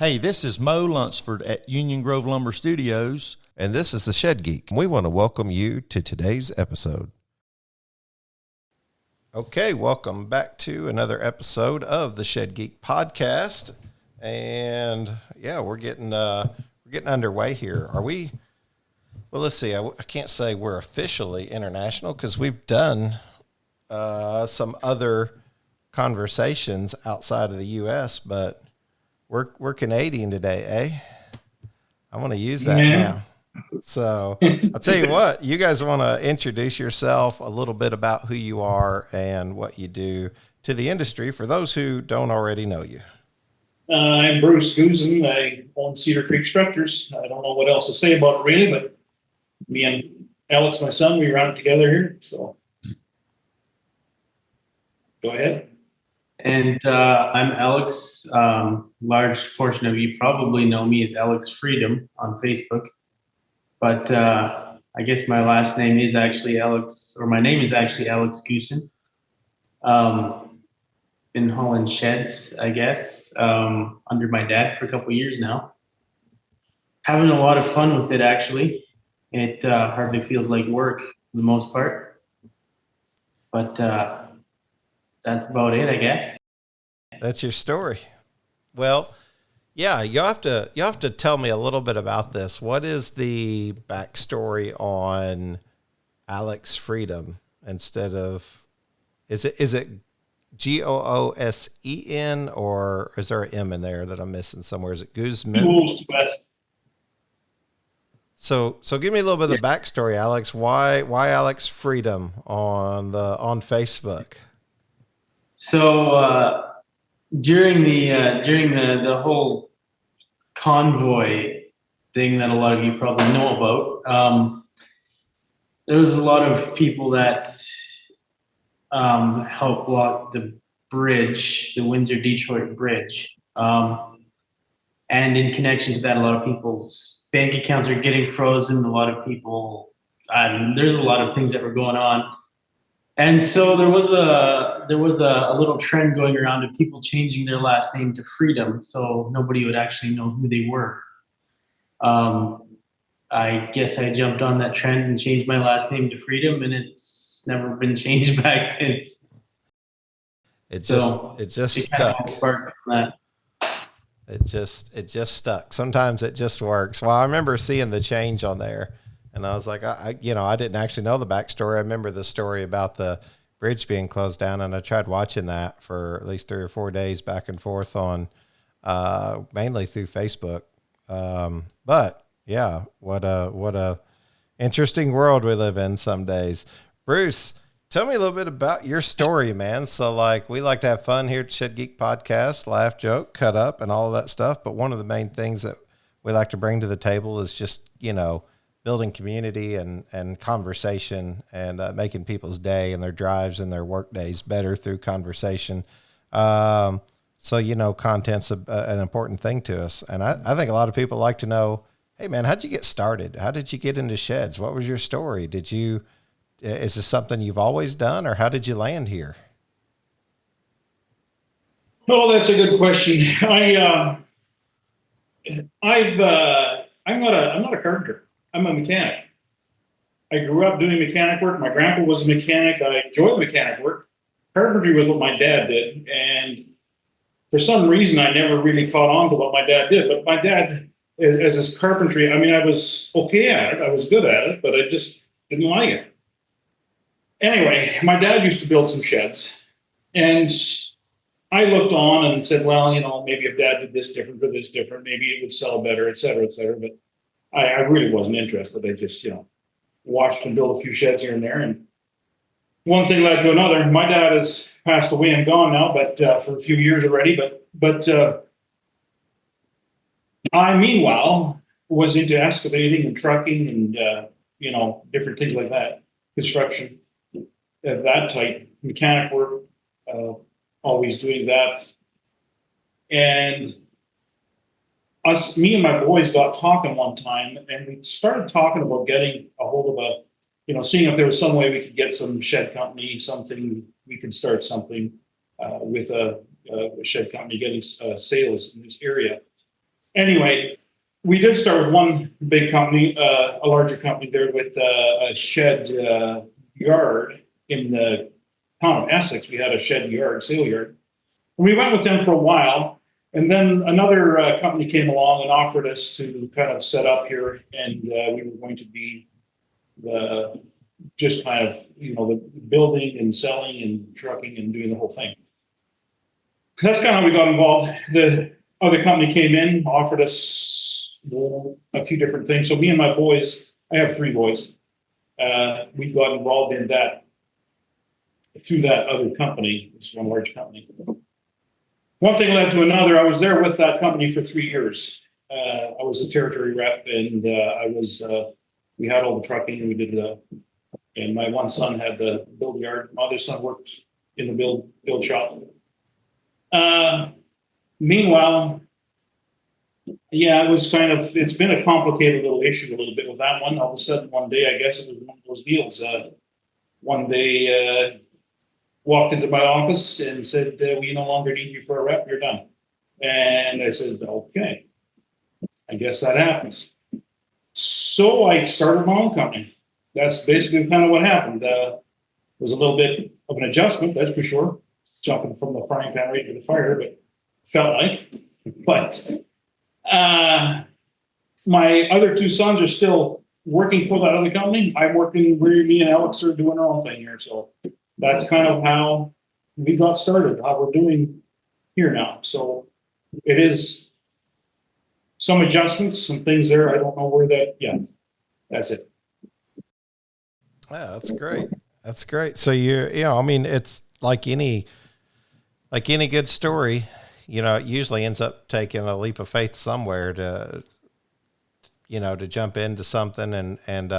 Hey, this is Mo Lunsford at Union Grove Lumber Studios. And this is the Shed Geek. We want to welcome you to today's episode. Okay, welcome back to another episode of the Shed Geek podcast. And yeah, we're getting underway here. Are we? Well, let's see. I can't say we're officially international because we've done some other conversations outside of the U.S., but we're Canadian today, eh? I want to use that now. So I'll tell you what, you guys want to introduce yourself a little bit about who you are and what you do to the industry for those who don't already know you. I'm Bruce Goossens. I own Cedar Creek Structures. I don't know what else to say about it really, but me and Alex, my son, we run it together here. So go ahead. And I'm Alex. Large portion of you probably know me as Alex Freedom on Facebook. But I guess my last name is actually Alex, or my name is actually Alex Goossen. Been hauling sheds, I guess, under my dad for a couple of years now. Having a lot of fun with it, actually. It hardly feels like work for the most part. But that's about it, I guess. That's your story. Well, yeah, you have to tell me a little bit about this. What is the backstory on Alex Freedom instead of is it Goossen, or is there an M in there that I'm missing somewhere? Is it Guzman? So give me a little bit of the backstory, Alex. Why Alex Freedom on Facebook? So during the whole convoy thing that a lot of you probably know about, there was a lot of people that helped block the bridge, the Windsor-Detroit Bridge. And in connection to that, a lot of people's bank accounts are getting frozen. A lot of people, there's a lot of things that were going on. And so there was a little trend going around of people changing their last name to Freedom, so nobody would actually know who they were. I guess I jumped on that trend and changed my last name to Freedom, and it's never been changed back since. It just stuck. It just stuck. Sometimes it just works. Well, I remember seeing the change on there, and I was like, I didn't actually know the backstory. I remember the story about the bridge being closed down, and I tried watching that for at least 3 or 4 days back and forth on, mainly through Facebook. But yeah, what a interesting world we live in some days. Bruce, tell me a little bit about your story, man. So we like to have fun here at Shed Geek Podcast, laugh, joke, cut up, and all of that stuff. But one of the main things that we like to bring to the table is just, building community and conversation and making people's day and their drives and their work days better through conversation. So, content's an important thing to us. And I think a lot of people like to know, hey, man, how'd you get started? How did you get into sheds? What was your story? Is this something you've always done, or how did you land here? Oh, that's a good question. I'm not a carpenter. I'm a mechanic. I grew up doing mechanic work. My grandpa was a mechanic. I enjoyed mechanic work. Carpentry was what my dad did, and for some reason, I never really caught on to what my dad did. But my dad, as his carpentry, I was okay at it. I was good at it, but I just didn't like it. Anyway, my dad used to build some sheds, and I looked on and said, well, maybe if Dad did this different or this different, maybe it would sell better, et cetera, et cetera. But I really wasn't interested. I just, watched him build a few sheds here and there. And one thing led to another. My dad has passed away and gone now, but for a few years already. But I, meanwhile, was into excavating and trucking and, different things like that, construction of that type, mechanic work, always doing that. And me and my boys got talking one time, and we started talking about getting a hold of seeing if there was some way we could get some shed company, something we could start something with a shed company, getting sales in this area. Anyway, we did start with one big company, a larger company there with a shed yard in the town of Essex. We had a shed yard, sale yard. And we went with them for a while. And then another company came along and offered us to kind of set up here, and we were going to be the just kind of, the building and selling and trucking and doing the whole thing. That's kind of how we got involved. The other company came in, offered us a few different things. So me and my boys, I have 3 boys, we got involved in that through that other company. It's one large company. One thing led to another. I was there with that company for 3 years. I was a territory rep, and we had all the trucking, and we did and my one son had the build yard. My other son worked in the build shop. Meanwhile, it's been a complicated little issue a little bit with that one. All of a sudden, one day, I guess it was one of those deals. One day, walked into my office and said, we no longer need you for a rep, you're done. And I said, okay, I guess that happens. So I started my own company. That's basically kind of what happened. It was a little bit of an adjustment, that's for sure. Jumping from the frying pan right to the fire, but felt like. But my other 2 sons are still working for that other company. I'm working where me and Alex are doing our own thing here. So that's kind of how we got started, how we're doing here now. So it is some adjustments, some things there. I don't know where that's it. Yeah, that's great. That's great. So it's like any good story, it usually ends up taking a leap of faith somewhere to jump into something. And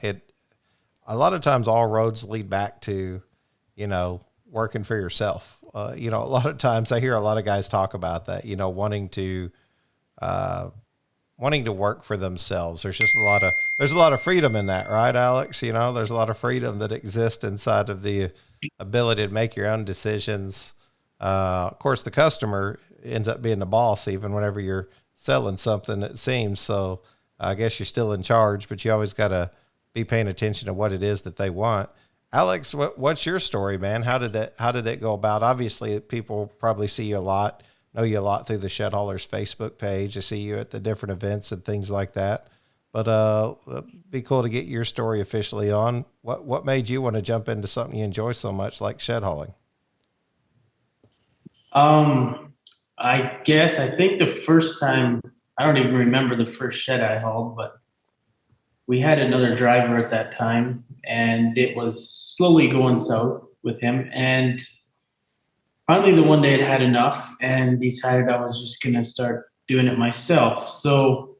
it, a lot of times all roads lead back to, working for yourself. A lot of times I hear a lot of guys talk about that, wanting to work for themselves. There's a lot of freedom in that, right, Alex? There's a lot of freedom that exists inside of the ability to make your own decisions. Of course, the customer ends up being the boss, even whenever you're selling something, it seems. So I guess you're still in charge, but you always got to be paying attention to what it is that they want. Alex, what's your story, man? How did it go about? Obviously, people probably see you a lot, know you a lot through the Shed Haulers Facebook page. I see you at the different events and things like that. But it'd be cool to get your story officially on. What made you want to jump into something you enjoy so much, like shed hauling? I think the first time, I don't even remember the first shed I hauled, but we had another driver at that time, and it was slowly going south with him. And finally, the one day I had enough and decided I was just going to start doing it myself. So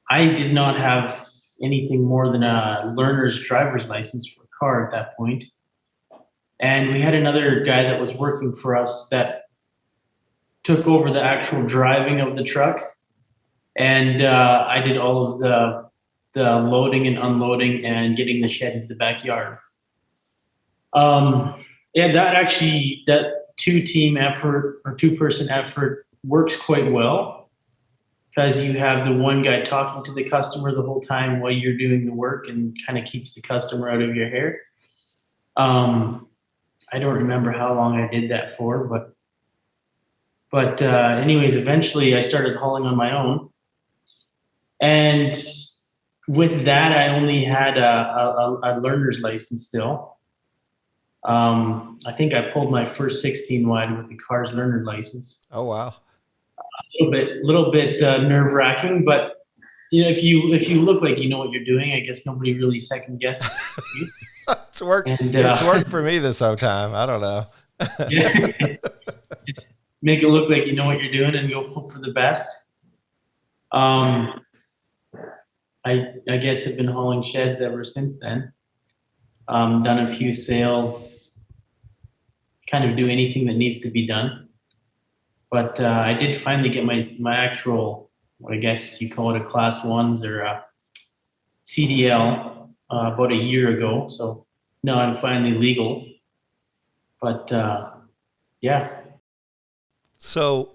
I did not have anything more than a learner's driver's license for a car at that point. And we had another guy that was working for us that took over the actual driving of the truck. And I did all of the loading and unloading and getting the shed into the backyard. That 2-team effort or 2-person effort works quite well, because you have the one guy talking to the customer the whole time while you're doing the work, and kind of keeps the customer out of your hair. I don't remember how long I did that for, but anyways, eventually I started hauling on my own. And with that, I only had a learner's license still. I think I pulled my first 16 wide with the car's learner license. Oh, wow. A little bit nerve wracking, but if you look like you know what you're doing, I guess nobody really second guesses you. It's worked for me this whole time. I don't know. Yeah. Just make it look like you know what you're doing and go hope for the best. I guess have been hauling sheds ever since then. Done a few sales, kind of do anything that needs to be done. But I did finally get my actual, what I guess you call it, a class 1s or a CDL about a year ago. So now I'm finally legal. But yeah. So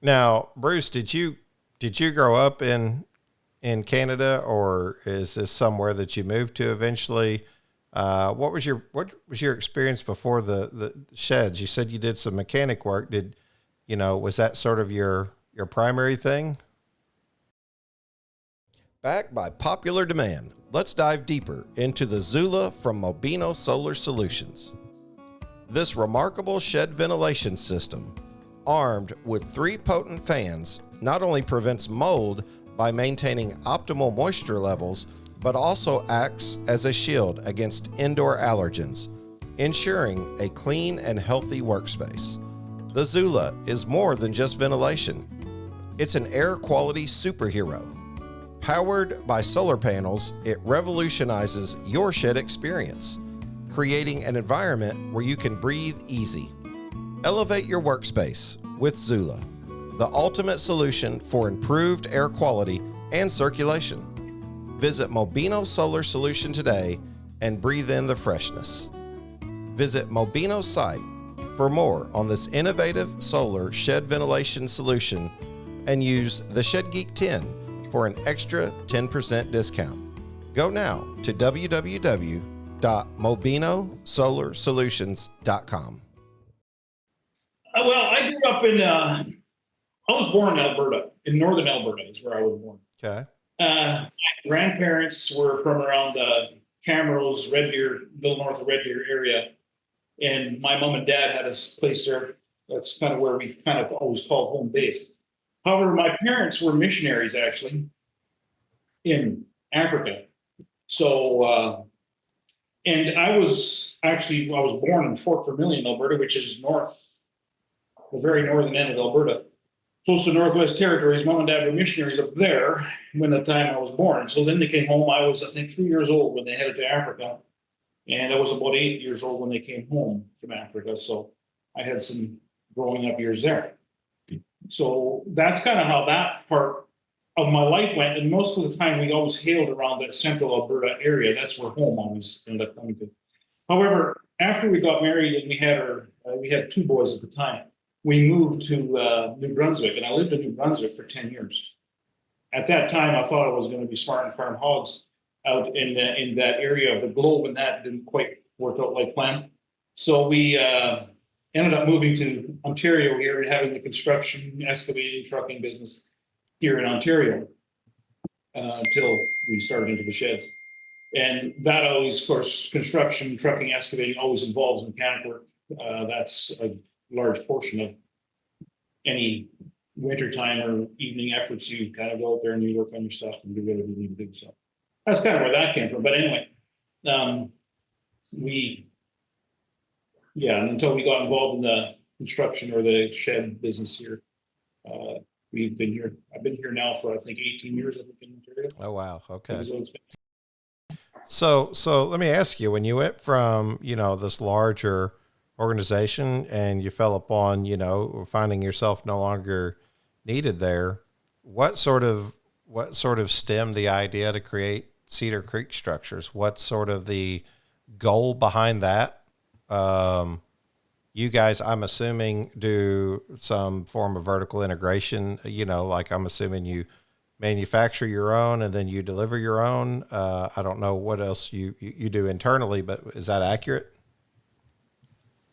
now, Bruce, did you Did you grow up in Canada, or is this somewhere that you moved to eventually? What was your experience before the sheds? You said you did some mechanic work. Was that sort of your primary thing? Backed by popular demand, let's dive deeper into the Zula from Mobino Solar Solutions. This remarkable shed ventilation system, armed with 3 potent fans, not only prevents mold by maintaining optimal moisture levels, but also acts as a shield against indoor allergens, ensuring a clean and healthy workspace. The Zula is more than just ventilation. It's an air quality superhero. Powered by solar panels, it revolutionizes your shed experience, creating an environment where you can breathe easy. Elevate your workspace with Zula, the ultimate solution for improved air quality and circulation. Visit Mobino Solar Solution today and breathe in the freshness. Visit Mobino's site for more on this innovative solar shed ventilation solution and use the Shed Geek 10 for an extra 10% discount. Go now to www.mobinoSolarSolutions.com. Well, I grew up I was born in Alberta, in northern Alberta is where I was born. Okay. My grandparents were from around Camrose, Red Deer, little north of Red Deer area. And my mom and dad had a place there. That's kind of where we kind of always called home base. However, my parents were missionaries actually in Africa. So, and I was born in Fort Vermilion, Alberta, which is the very northern end of Alberta, close to Northwest Territories. Mom and dad were missionaries up there when the time I was born. So then they came home. I was, I think, 3 years old when they headed to Africa. And I was about 8 years old when they came home from Africa. So I had some growing up years there. So that's kind of how that part of my life went. And most of the time we always hailed around that central Alberta area. That's where home always ended up coming to. However, after we got married and we had 2 boys at the time, we moved to New Brunswick, and I lived in New Brunswick for 10 years. At that time, I thought I was going to be smart and farm hogs out in that area of the globe, and that didn't quite work out like planned. So we ended up moving to Ontario here and having the construction, excavating, trucking business here in Ontario until we started into the sheds. And that always, of course, construction, trucking, excavating always involves mechanic work. That's a large portion of any wintertime or evening efforts. You kind of go out there and you work on your stuff and do whatever you need to do. So that's kind of where that came from. But anyway, and until we got involved in the construction or the shed business here, we've been here. I've been here now for, I think, 18 years, I think, in Ontario. Oh, wow. Okay. So let me ask you, when you went from, this larger organization and you fell upon, finding yourself no longer needed there, what sort of stemmed the idea to create Cedar Creek Structures? What's sort of the goal behind that? You guys, I'm assuming, do some form of vertical integration, like I'm assuming you manufacture your own and then you deliver your own. I don't know what else you do internally, but is that accurate?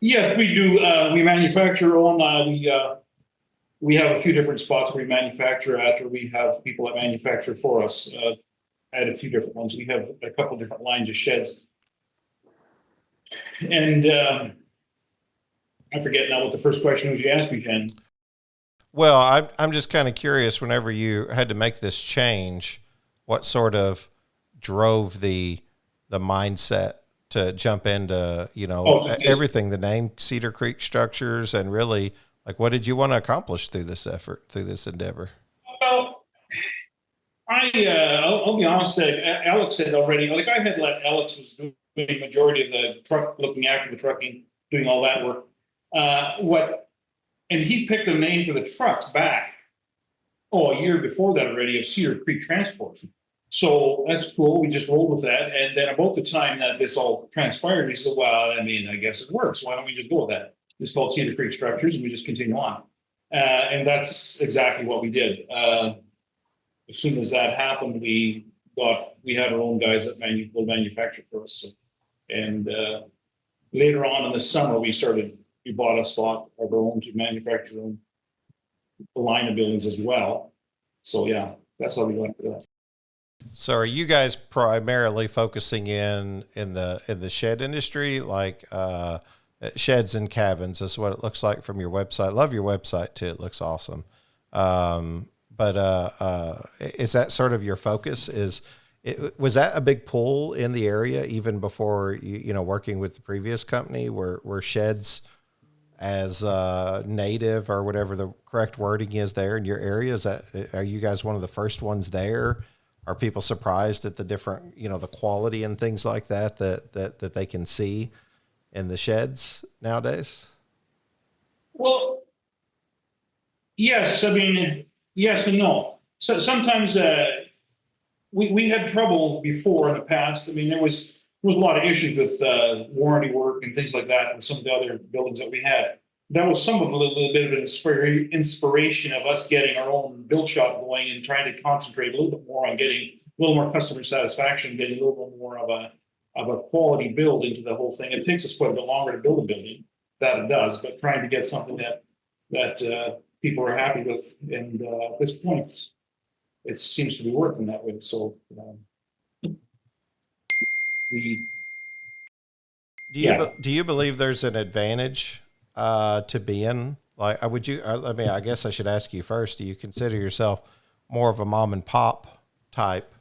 Yes, we do. We manufacture our own. We have a few different spots where we manufacture at, or we have people that manufacture for us at a few different ones. We have a couple different lines of sheds. And I forget now what the first question was you asked me, Jen. Well, I'm just kind of curious, whenever you had to make this change, what sort of drove the mindset to jump into, everything, the name Cedar Creek Structures, and really, like, what did you want to accomplish through this effort, through this endeavor? Well, I'll be honest, Alex said already, like, I had let Alex was doing the majority of the truck, looking after the trucking, doing all that work. And he picked a name for the trucks back, a year before that already, of Cedar Creek Transport. So that's cool. We just rolled with that. And then about the time that this all transpired, we said, well, I mean, I guess it works. Why don't we just go with that? It's called Cedar Creek Structures, and we just continue on. And that's exactly what we did. as soon as that happened, we had our own guys that will manufacture for us. So, and later on in the summer, we bought a spot of our own to manufacture a line of buildings as well. So yeah, that's how we got into that. So are you guys primarily focusing in the shed industry, like sheds and cabins is what it looks like from your website? Love your website too. It looks awesome. But is that sort of your focus? Was that a big pull in the area even before you working with the previous company? Were sheds as native or whatever the correct wording is there in your area? Are you guys one of the first ones there? Are people surprised at the different, the quality and things like that they can see in the sheds nowadays? Well, yes. I mean, yes and no. So sometimes we had trouble before in the past. I mean, there was a lot of issues with warranty work and things like that with some of the other buildings that we had. That was some of a little bit of an inspiration of us getting our own build shop going and trying to concentrate a little bit more on getting a little more customer satisfaction, getting a little bit more of a quality build into the whole thing. It takes us quite a bit longer to build a building, that it does, but trying to get something that people are happy with. And at this point, it seems to be working that way. So do you believe there's an advantage to being like, I guess I should ask you first, do you consider yourself more of a mom and pop type,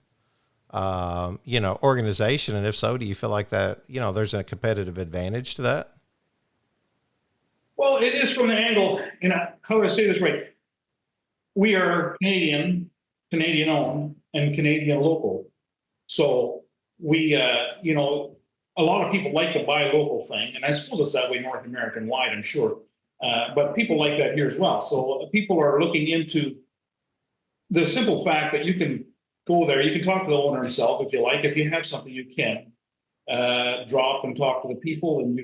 organization? And if so, do you feel like that, there's a competitive advantage to that? Well, it is from the angle, how do I say this right? We are Canadian owned and Canadian local. So we, a lot of people like to buy local thing, and I suppose it's that way North American wide, I'm sure. But people like that here as well. So people are looking into the simple fact that you can go there, you can talk to the owner himself if you like. If you have something, you can drop and talk to the people, and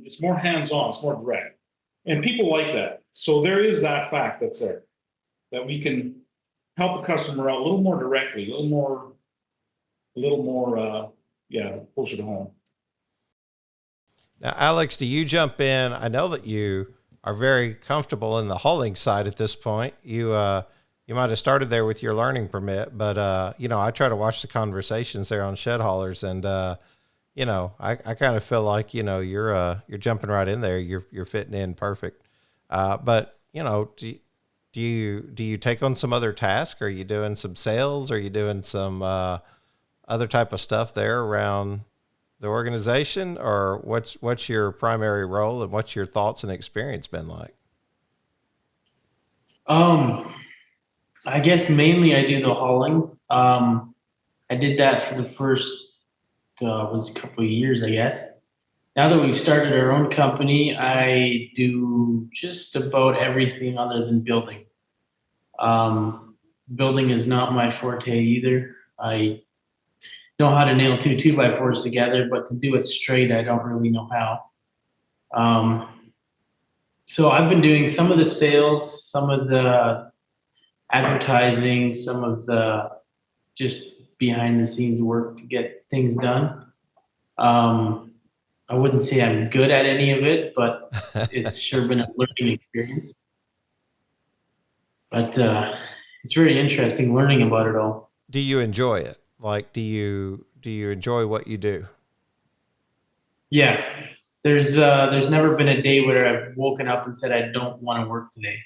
it's more hands-on, it's more direct. And people like that. So there is that fact that's there, that we can help a customer out a little more directly, a little more, closer to home. Now, Alex, do you jump in? I know that you are very comfortable in the hauling side at this point. You might have started there with your learning permit, but I try to watch the conversations there on Shed Haulers, and I kind of feel like you're jumping right in there. You're fitting in perfect. But do you take on some other task? Are you doing some sales? Are you doing some other type of stuff there around the organization, or what's your primary role, and what's your thoughts and experience been like? I guess mainly I do the hauling. I did that for the first was a couple of years, I guess. Now that we've started our own company, I do just about everything other than building. Building is not my forte either. I know how to nail two 2x4s together, but to do it straight, I don't really know how. So I've been doing some of the sales, some of the advertising, some of the just behind the scenes work to get things done. I wouldn't say I'm good at any of it, but it's sure been a learning experience. But it's very interesting learning about it all. Do you enjoy it? Like, do you enjoy what you do? Yeah, there's never been a day where I've woken up and said I don't want to work today.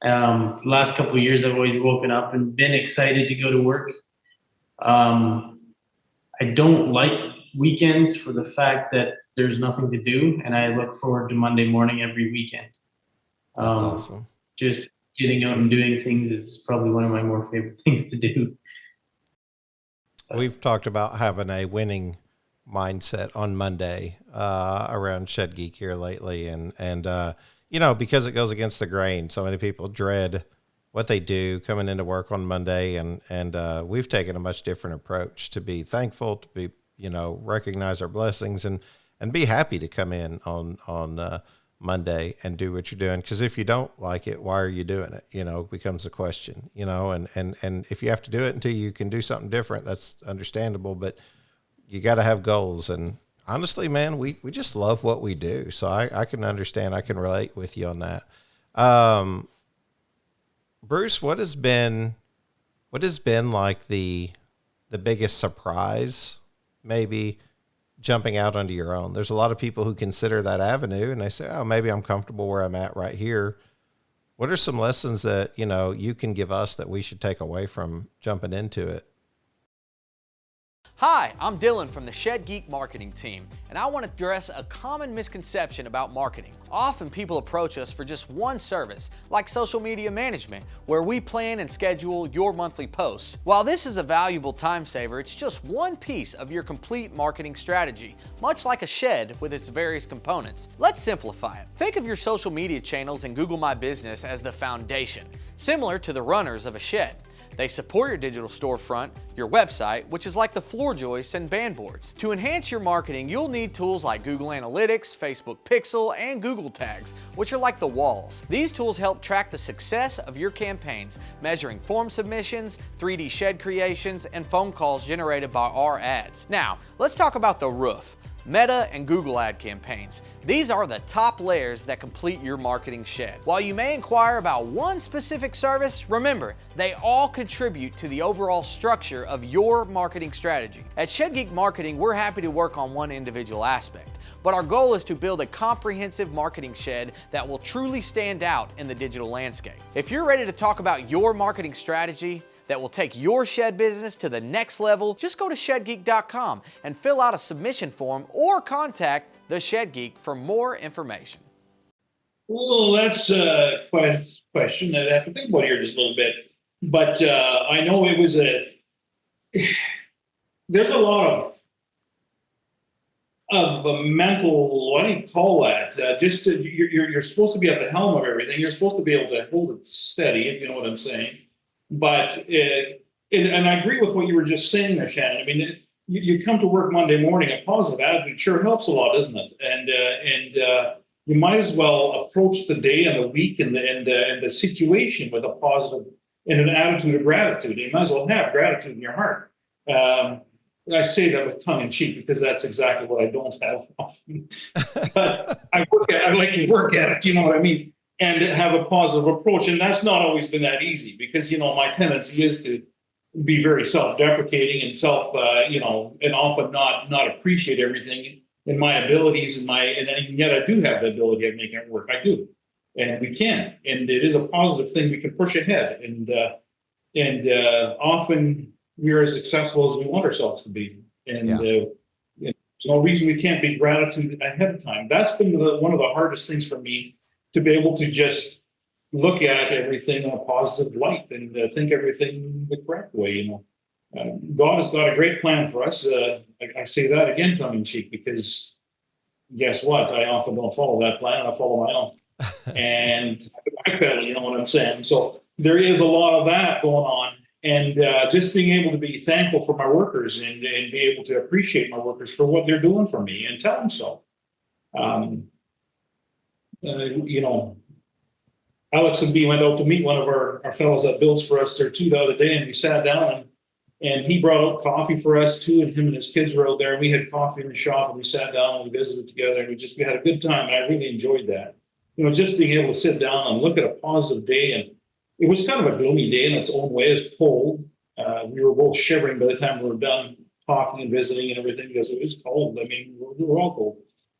The last couple of years, I've always woken up and been excited to go to work. I don't like weekends for the fact that there's nothing to do, and I look forward to Monday morning every weekend. That's awesome. Just getting out and doing things is probably one of my more favorite things to do. We've talked about having a winning mindset on Monday around Shed Geek here lately, and because it goes against the grain, so many people dread what they do coming into work on Monday, and we've taken a much different approach to be thankful, to be recognize our blessings, and be happy to come in on Monday and do what you're doing. Because if you don't like it, why are you doing it? Becomes a question, and if you have to do it until you can do something different, that's understandable, but you got to have goals. And honestly, man, we just love what we do. So I can understand, I can relate with you on that. Bruce, what has been like the biggest surprise, maybe jumping out onto your own? There's a lot of people who consider that avenue and they say, oh, maybe I'm comfortable where I'm at right here. What are some lessons that, you can give us that we should take away from jumping into it? Hi, I'm Dylan from the Shed Geek marketing team, and I want to address a common misconception about marketing. Often people approach us for just one service, like social media management, where we plan and schedule your monthly posts. While this is a valuable time saver, it's just one piece of your complete marketing strategy, much like a shed with its various components. Let's simplify it. Think of your social media channels and Google My Business as the foundation, similar to the runners of a shed. They support your digital storefront, your website, which is like the floor joists and band boards. To enhance your marketing, you'll need tools like Google Analytics, Facebook Pixel, and Google Tags, which are like the walls. These tools help track the success of your campaigns, measuring form submissions, 3D shed creations, and phone calls generated by our ads. Now, let's talk about the roof. Meta and Google ad campaigns. These are the top layers that complete your marketing shed. While you may inquire about one specific service, remember, they all contribute to the overall structure of your marketing strategy. At Shed Geek Marketing, we're happy to work on one individual aspect, but our goal is to build a comprehensive marketing shed that will truly stand out in the digital landscape. If you're ready to talk about your marketing strategy that will take your shed business to the next level, just go to shedgeek.com and fill out a submission form or contact the Shed Geek for more information. Well, that's a question that I have to think about here just a little bit. But I know it was there's a lot of a mental, what do you call that? You're supposed to be at the helm of everything. You're supposed to be able to hold it steady, if you know what I'm saying. But and I agree with what you were just saying there, Shannon. I mean, you come to work Monday morning, a positive attitude sure helps a lot, doesn't it? And you might as well approach the day and the week and the situation with a positive and an attitude of gratitude. You might as well have gratitude in your heart. I say that with tongue in cheek because that's exactly what I don't have often. But I like to work at it. You know what I mean? And have a positive approach. And that's not always been that easy because, my tendency is to be very self-deprecating and and often not appreciate everything in my abilities and yet I do have the ability of making it work. I do. And we can. And it is a positive thing. We can push ahead. And often we're as successful as we want ourselves to be. And there's no reason we can't be gratitude ahead of time. That's been one of the hardest things for me, to be able to just look at everything in a positive light and think everything the correct way. God has got a great plan for us. I say that again, tongue in cheek, because guess what? I often don't follow that plan. I follow my own, and I backpedal. You know what I'm saying? So there is a lot of that going on, and just being able to be thankful for my workers and be able to appreciate my workers for what they're doing for me and tell them so. Alex and me went out to meet one of our fellows that builds for us there too the other day, and we sat down and he brought out coffee for us too, and him and his kids were out there, and we had coffee in the shop, and we sat down and we visited together, and we had a good time, and I really enjoyed that. Just being able to sit down and look at a positive day, and it was kind of a gloomy day in its own way. It's cold. We were both shivering by the time we were done talking and visiting and everything because it was cold. I mean, we were all cold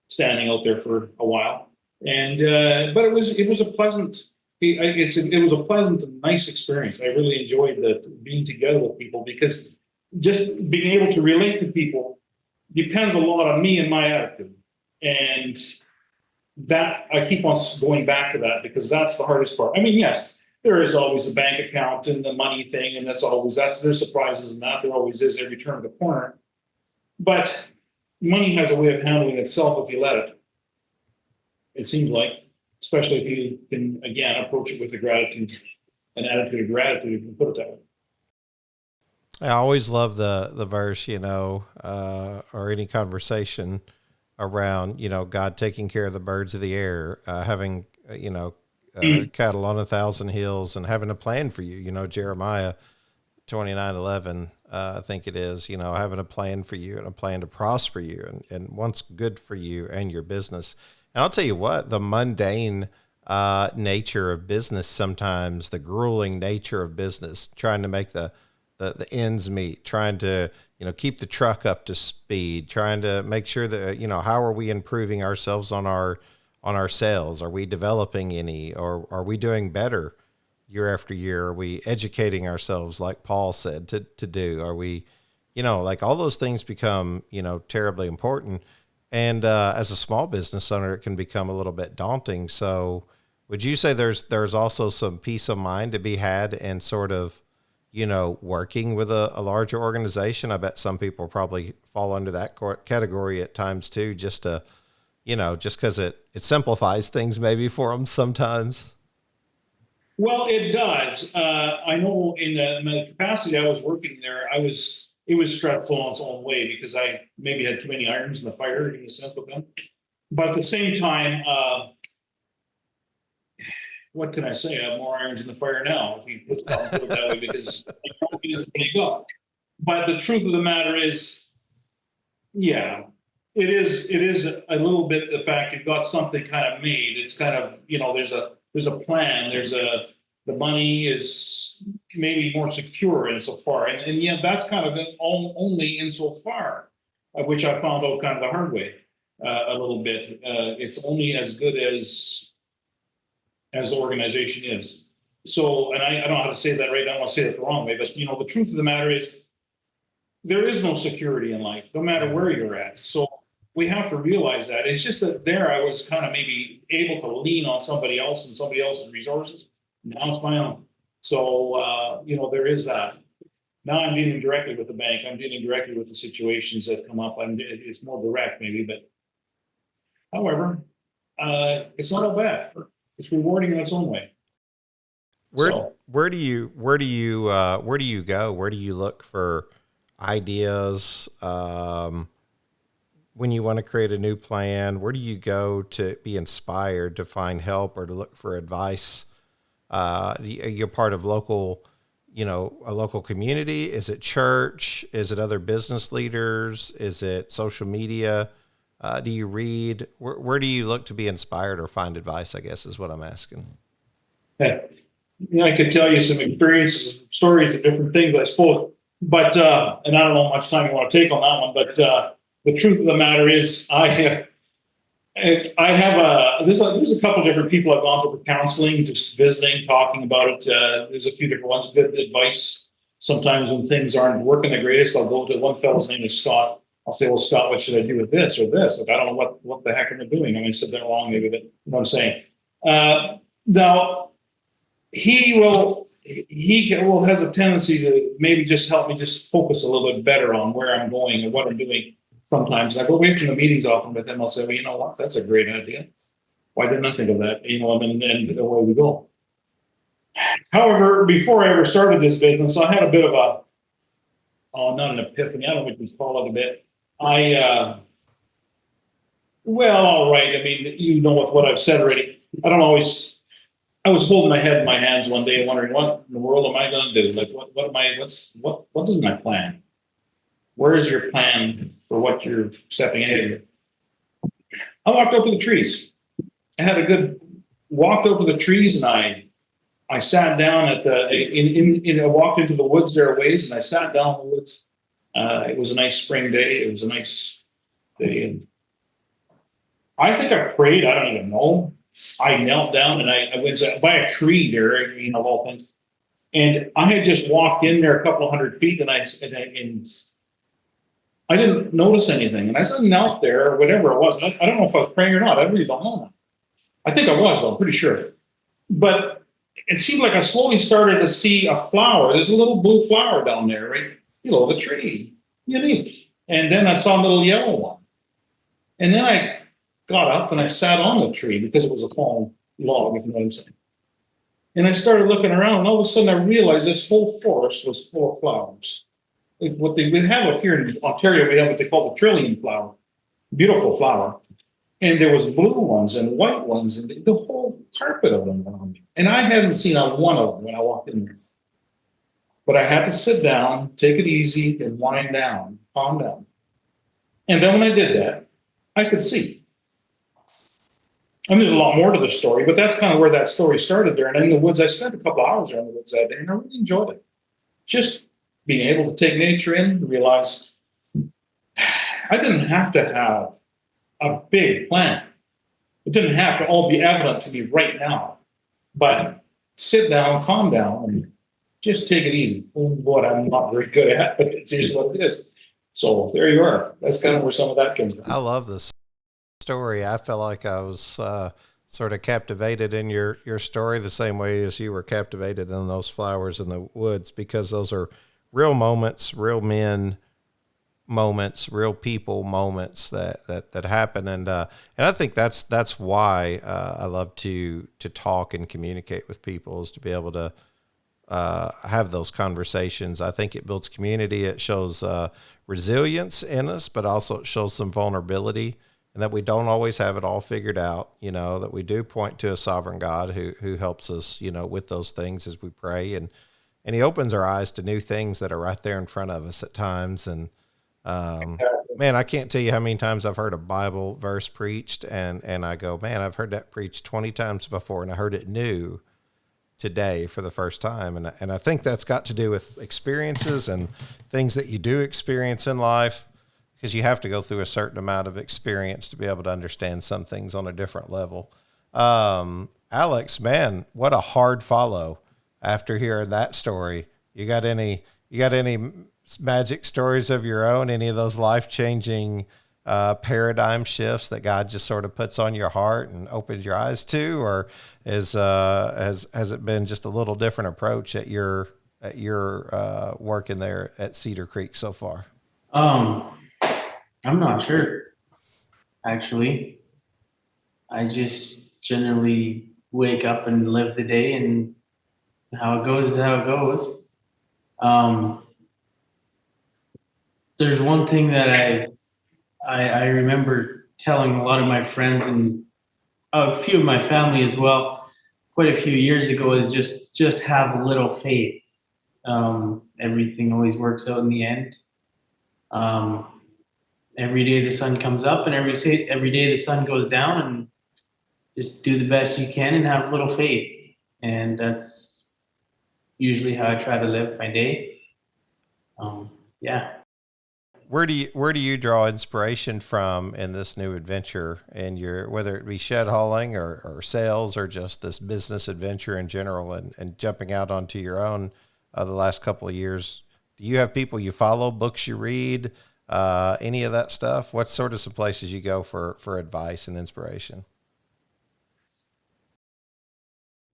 standing out there for a while. And but it was a pleasant. It was a pleasant and nice experience. I really enjoyed being together with people because just being able to relate to people depends a lot on me and my attitude. And that I keep on going back to that because that's the hardest part. I mean, yes, there is always the bank account and the money thing, and there's surprises in that. There always is every turn of the corner. But money has a way of handling itself if you let it. It seems like, especially if you can, again, approach it with an attitude of gratitude, if you can put it that way. I always love the verse, or any conversation around, God taking care of the birds of the air, having, cattle on 1,000 hills, and having a plan for you, Jeremiah 29:11, I think it is, having a plan for you and a plan to prosper you and what's good for you and your business. And I'll tell you what, the mundane nature of business, sometimes the grueling nature of business, trying to make the ends meet, trying to, keep the truck up to speed, trying to make sure that, how are we improving ourselves on our sales? Are we developing any, or are we doing better year after year? Are we educating ourselves, like Paul said, to do? Are we, like all those things become, terribly important. And as a small business owner, it can become a little bit daunting. So would you say there's also some peace of mind to be had in sort of, working with a larger organization? I bet some people probably fall under that category at times too, just to, just because it simplifies things maybe for them sometimes. Well, it does. I know in the capacity I was working there, it was stressful in its own way because I maybe had too many irons in the fire in a sense with them. But at the same time, what can I say? I have more irons in the fire now, if you put it that way, because it is what you got. But the truth of the matter is, yeah, it is a little bit the fact you've got something kind of made. It's kind of, there's a plan, the money is maybe more secure insofar. And yet that's kind of only insofar, which I found out kind of the hard way a little bit. It's only as good as the organization is. So, and I don't know how to say that right now, I don't want to say it the wrong way, but the truth of the matter is there is no security in life, no matter where you're at. So we have to realize that. It's just that there I was kind of maybe able to lean on somebody else and somebody else's resources. Now it's my own. So, there is that. Now I'm dealing directly with the bank. I'm dealing directly with the situations that come up. It's more direct maybe, but however, it's not all bad. It's rewarding in its own way. Where do you go? Where do you look for ideas? When you want to create a new plan, where do you go to be inspired, to find help, or to look for advice? You're part of a local community. Is it church? Is it other business leaders? Is it social media? Do you read? Where do you look to be inspired or find advice, I guess is what I'm asking. I could tell you some experiences, stories of different things, I suppose. But, and I don't know how much time you want to take on that one, but the truth of the matter is there's a couple different people I've gone to for counseling, just visiting, talking about it. There's a few different ones, good advice. Sometimes when things aren't working the greatest, I'll go to one fellow's name is Scott. I'll say, well, Scott, what should I do with this or this? Like, I don't know what the heck am I doing? I mean, I said that wrong, maybe, but you know what I'm saying. Now, he has a tendency to maybe just help me just focus a little bit better on where I'm going and what I'm doing. Sometimes I go away from the meetings often, but then I'll say, well, you know what? That's a great idea. Why didn't I think of that? And away we go. However, before I ever started this business, I had a bit of not an epiphany. I don't know what you call it a bit. All right. I mean, with what I've said already, I was holding my head in my hands one day and wondering, what in the world am I going to do? Like, what is my plan? Where is your plan for what you're stepping into? I walked over the trees. I had a good walk over the trees, and I sat down I walked into the woods there a ways, and I sat down in the woods. It was a nice spring day. It was a nice day. And I think I prayed. I don't even know. I knelt down and I went by a tree there, of all things. And I had just walked in there a couple of 100 feet, and I didn't notice anything. And I said, knelt there, or whatever it was. I don't know if I was praying or not. I really don't know. I think I was, though, I'm pretty sure. But it seemed like I slowly started to see a flower. There's a little blue flower down there, right? The tree. Unique. And then I saw a little yellow one. And then I got up and I sat on the tree because it was a fallen log, if you know what I'm saying. And I started looking around, and all of a sudden I realized this whole forest was full of flowers. Like what we have up here in Ontario, we have what they call the trillium flower. beautiful flower. And there was blue ones and white ones and the whole carpet of them around me. And I hadn't seen a one of them when I walked in there. But I had to sit down, take it easy, and wind down, calm down. And then when I did that, I could see. And there's a lot more to the story, but that's kind of where that story started there. And in the woods, I spent a couple hours there in the woods that day, and I really enjoyed it. Just being able to take nature in, realize I didn't have to have a big plan. It didn't have to all be evident to me right now. But sit down, calm down, and just take it easy. What I'm not very good at, but it's just what it is. So there you are. That's kind of where some of that came from. I love this story. I felt like I was sort of captivated in your story the same way as you were captivated in those flowers in the woods, because those are real moments, real men moments, real people moments that happen. And I think that's why I love to talk and communicate with people, is to be able to have those conversations. I think it builds community. It shows resilience in us, but also it shows some vulnerability, and that we don't always have it all figured out, that we do point to a sovereign God who helps us, with those things as we pray. And he opens our eyes to new things that are right there in front of us at times. And man, I can't tell you how many times I've heard a Bible verse preached and I go, man, I've heard that preached 20 times before, and I heard it new today for the first time. And I think that's got to do with experiences and things that you do experience in life, because you have to go through a certain amount of experience to be able to understand some things on a different level. Alex, man, what a hard follow after hearing that story. You got any magic stories of your own? Any of those life-changing paradigm shifts that God just sort of puts on your heart and opens your eyes to, or has it been just a little different approach at your working there at Cedar Creek so far? I'm not sure, actually. I just generally wake up and live the day, and how it goes is how it goes. There's one thing that I remember telling a lot of my friends and a few of my family as well, quite a few years ago, is just have a little faith. Everything always works out in the end. Every day the sun comes up, and every day the sun goes down, and just do the best you can and have a little faith. And that's usually how I try to live my day. Yeah. Where do you draw inspiration from in this new adventure, in your, whether it be shed hauling or sales or just this business adventure in general, and jumping out onto your own the last couple of years? Do you have people you follow, books you read, any of that stuff? What sort of some places you go for advice and inspiration?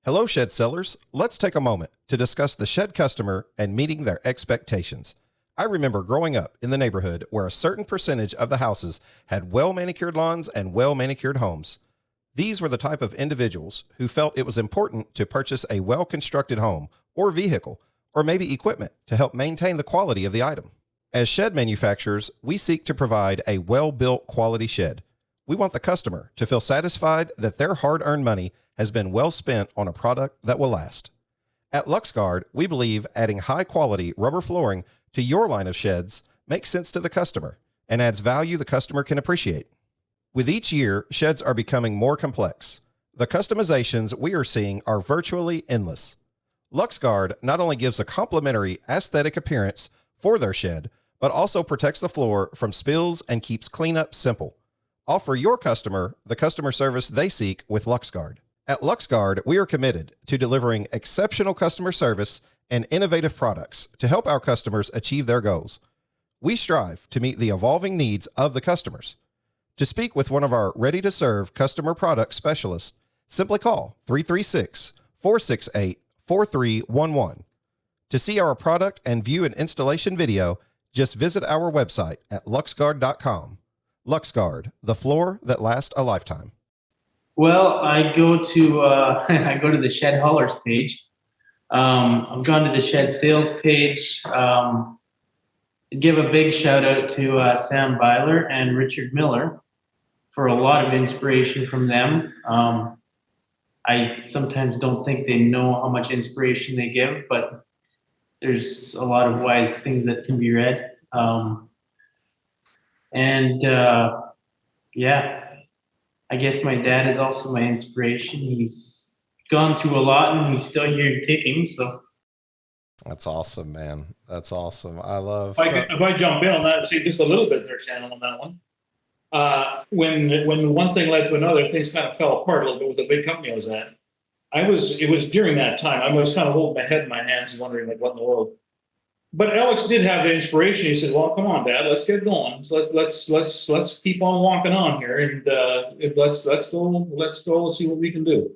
Hello, shed sellers. Let's take a moment to discuss the shed customer and meeting their expectations. I remember growing up in the neighborhood where a certain percentage of the houses had well-manicured lawns and well-manicured homes. These were the type of individuals who felt it was important to purchase a well-constructed home or vehicle, or maybe equipment to help maintain the quality of the item. As shed manufacturers, we seek to provide a well-built quality shed. We want the customer to feel satisfied that their hard-earned money has been well spent on a product that will last. At LuxGuard, we believe adding high-quality rubber flooring to your line of sheds makes sense to the customer and adds value the customer can appreciate. With each year, sheds are becoming more complex. The customizations we are seeing are virtually endless. LuxGuard not only gives a complimentary aesthetic appearance for their shed, but also protects the floor from spills and keeps cleanup simple. Offer your customer the customer service they seek with LuxGuard. At LuxGuard, we are committed to delivering exceptional customer service and innovative products to help our customers achieve their goals. We strive to meet the evolving needs of the customers. To speak with one of our ready-to-serve customer product specialists, simply call 336-468-4311. To see our product and view an installation video, just visit our website at luxguard.com. LuxGuard, the floor that lasts a lifetime. Well, I go to I go to the Shed Haulers page. I've gone to the Shed Sales page. Give a big shout out to Sam Byler and Richard Miller for a lot of inspiration from them. I sometimes don't think they know how much inspiration they give, but there's a lot of wise things that can be read. Yeah, I guess my dad is also my inspiration. He's gone through a lot and he's still here kicking. So That's awesome, man. That's awesome. I love. If I jump in on that, see just a little bit there, Shannon, on that one. When one thing led to another, things kind of fell apart a little bit with the big company I was at. It was during that time. I was kind of holding my head in my hands, wondering like, what in the world. But Alex did have the inspiration. He said, "Well, come on, Dad, let's get going. So let's keep on walking on here, and let's go see what we can do."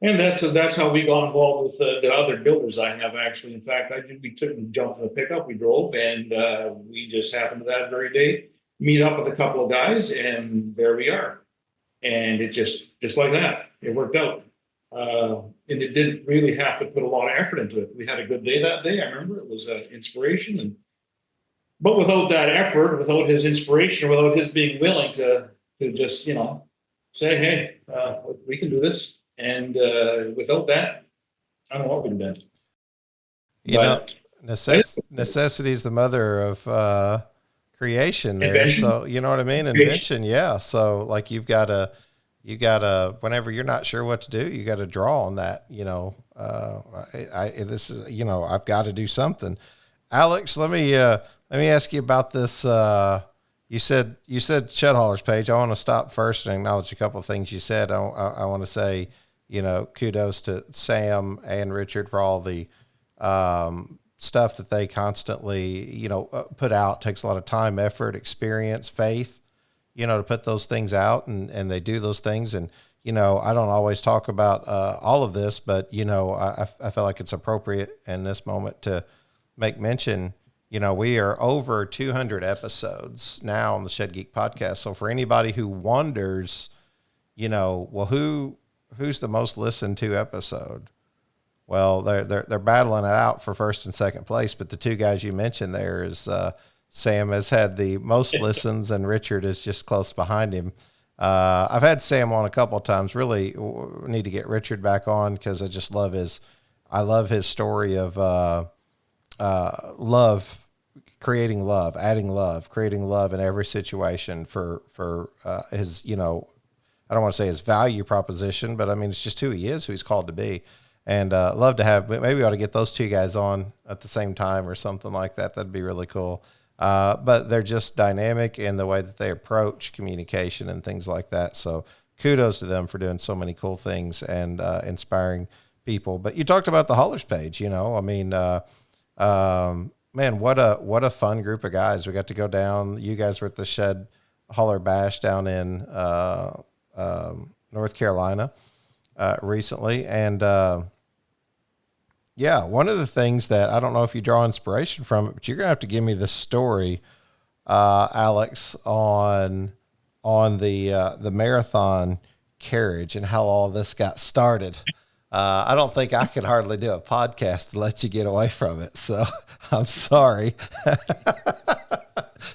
And that's how we got involved with the other builders I have actually. In fact, we jumped in the pickup, we drove, and we just happened to that very day meet up with a couple of guys, and there we are. And it just like that, it worked out. And it didn't really have to put a lot of effort into it. We had a good day that day. I remember it was inspiration, but without that effort, without his inspiration, or without his being willing to just say, "Hey, we can do this," and without that, I don't know what we'd have done. You know, necessity is the mother of creation. There, invention. So you know what I mean. Invention, yeah. So like you gotta whenever you're not sure what to do, you got to draw on that. This is I've got to do something. Alex, let me ask you about this. You said Shed Haulers page. I want to stop first and acknowledge a couple of things you said. I want to say kudos to Sam and Richard for all the stuff that they constantly put out. It takes a lot of time, effort, experience, faith. To put those things out, and they do those things. And, I don't always talk about all of this, but, I feel like it's appropriate in this moment to make mention. We are over 200 episodes now on the Shed Geek podcast. So for anybody who wonders, well, who's the most listened to episode? Well, they're battling it out for first and second place, but the two guys you mentioned there is Sam has had the most listens, and Richard is just close behind him. I've had Sam on a couple of times. Really need to get Richard back on because I just love his story of love, creating love, adding love, creating love in every situation for his, I don't want to say his value proposition, but I mean, it's just who he is, who he's called to be. And love to have, maybe we ought to get those two guys on at the same time or something like that. That'd be really cool. But they're just dynamic in the way that they approach communication and things like that. So kudos to them for doing so many cool things and inspiring people. But you talked about the Haulers page, man, what a fun group of guys. We got to go down. You guys were at the Shed Hauler Bash down in North Carolina recently. And yeah, one of the things that I don't know if you draw inspiration from it, but you're gonna have to give me the story, Alex, on the marathon carriage and how all this got started. I don't think I could hardly do a podcast to let you get away from it, so I'm sorry.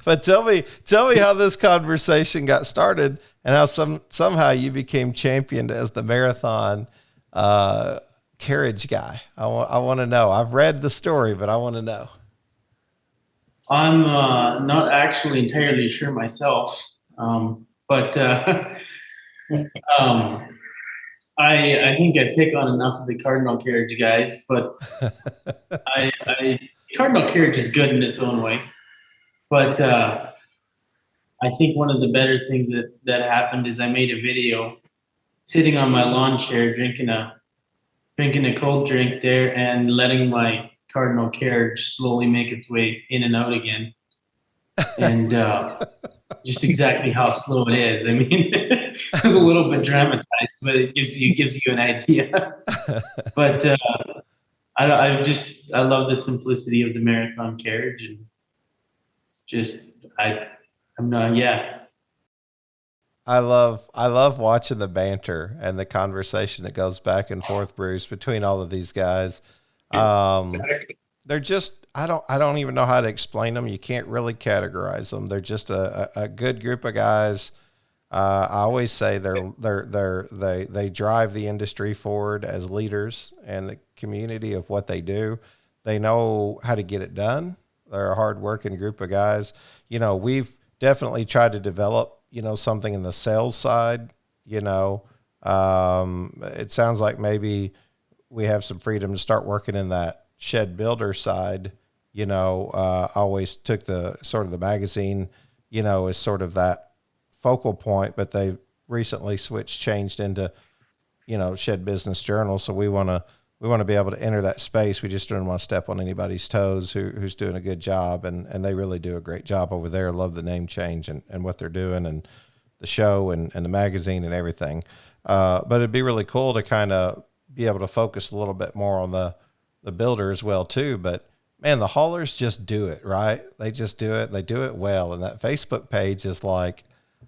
But tell me how this conversation got started and how somehow you became championed as the marathon carriage guy. I want to know. I've read the story, but I want to know. I'm not actually entirely sure myself, but I think I pick on enough of the Cardinal carriage guys, but Cardinal carriage is good in its own way. But I think one of the better things that happened is I made a video sitting on my lawn chair drinking a cold drink there and letting my Cardinal carriage slowly make its way in and out again. And just exactly how slow it is. I mean, it was a little bit dramatized, but it gives you an idea. But I love the simplicity of the marathon carriage, and I love watching the banter and the conversation that goes back and forth, Bruce, between all of these guys. They're just, I don't even know how to explain them. You can't really categorize them. They're just a good group of guys I always say they drive the industry forward as leaders and the community of what they do. They know how to get it done. They're a hardworking group of guys. We've definitely tried to develop, something in the sales side. It sounds like maybe we have some freedom to start working in that shed builder side. I always took the magazine, as sort of that focal point, but they recently changed into, Shed Business Journal. So we want to be able to enter that space. We just don't want to step on anybody's toes who's doing a good job. And they really do a great job over there. Love the name change and what they're doing and the show and the magazine and everything. But it'd be really cool to kind of be able to focus a little bit more on the builder as well too. But man, the haulers just do it, right? They just do it. They do it well. And that Facebook page is like,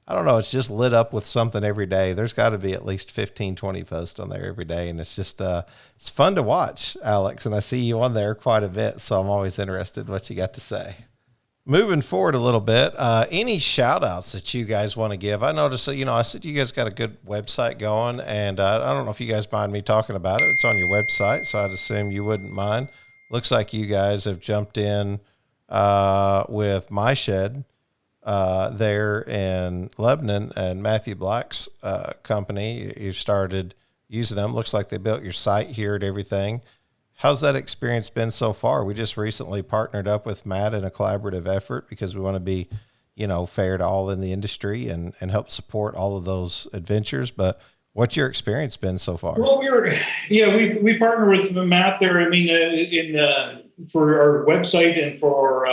I don't know, it's just lit up with something every day. There's got to be at least 15, 20 posts on there every day. And it's just, it's fun to watch, Alex. And I see you on there quite a bit. So I'm always interested in what you got to say. Moving forward a little bit, any shout outs that you guys want to give? I noticed that, I said you guys got a good website going, and I don't know if you guys mind me talking about it. It's on your website, so I'd assume you wouldn't mind. Looks like you guys have jumped in with My Shed there in Lebanon, and Matthew Black's company. You've started using them. Looks like they built your site here and everything. How's that experience been so far? We just recently partnered up with Matt in a collaborative effort because we want to be, fair to all in the industry and help support all of those adventures. But what's your experience been so far? Well, we partner with Matt there. I mean, for our website and for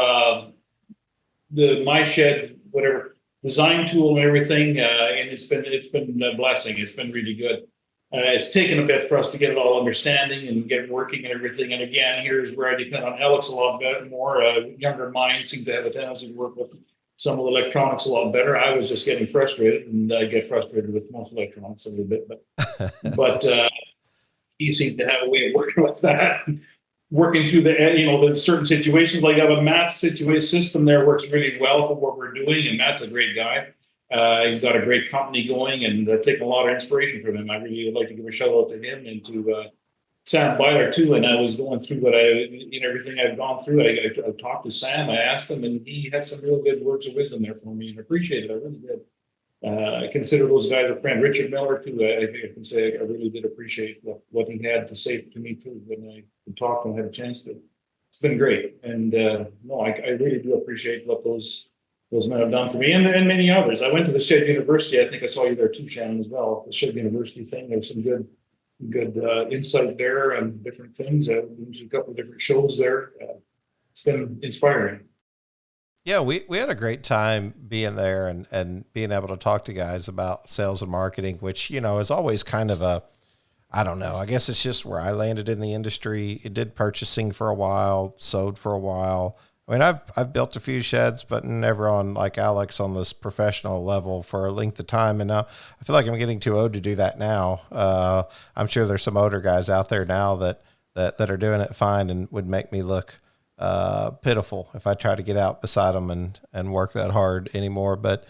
the My Shed, whatever design tool and everything, and it's been a blessing. It's been really good. It's taken a bit for us to get it all understanding and get it working and everything. And again, here's where I depend on Alex a lot more. Younger minds seem to have a tendency to work with some of the electronics a lot better. I was just getting frustrated, and I get frustrated with most electronics a little bit, but he seemed to have a way of working with that, working through the certain situations. Like I have a Matt's system there works really well for what we're doing, and Matt's a great guy. He's got a great company going, and taking a lot of inspiration from him. I really would like to give a shout out to him and to Sam Byler too. And I was going through everything I've gone through. I talked to Sam. I asked him, and he had some real good words of wisdom there for me, and I appreciate it. I really did. I consider those guys a friend. Richard Miller too. I can say I really did appreciate what he had to say to me too when I talked and had a chance to. It's been great, and I really do appreciate what those men have done for me and many others. I went to the Shed University. I think I saw you there too, Shannon, as well. The Shed University thing. There's some good insight there and different things. I've been to a couple of different shows there. It's been inspiring. Yeah, we had a great time being there and being able to talk to guys about sales and marketing, which, is always kind of I don't know. I guess it's just where I landed in the industry. It did purchasing for a while, sold for a while. I mean, I've built a few sheds, but never on like Alex on this professional level for a length of time. And now I feel like I'm getting too old to do that now. I'm sure there's some older guys out there now that are doing it fine and would make me look pitiful if I try to get out beside them and work that hard anymore. But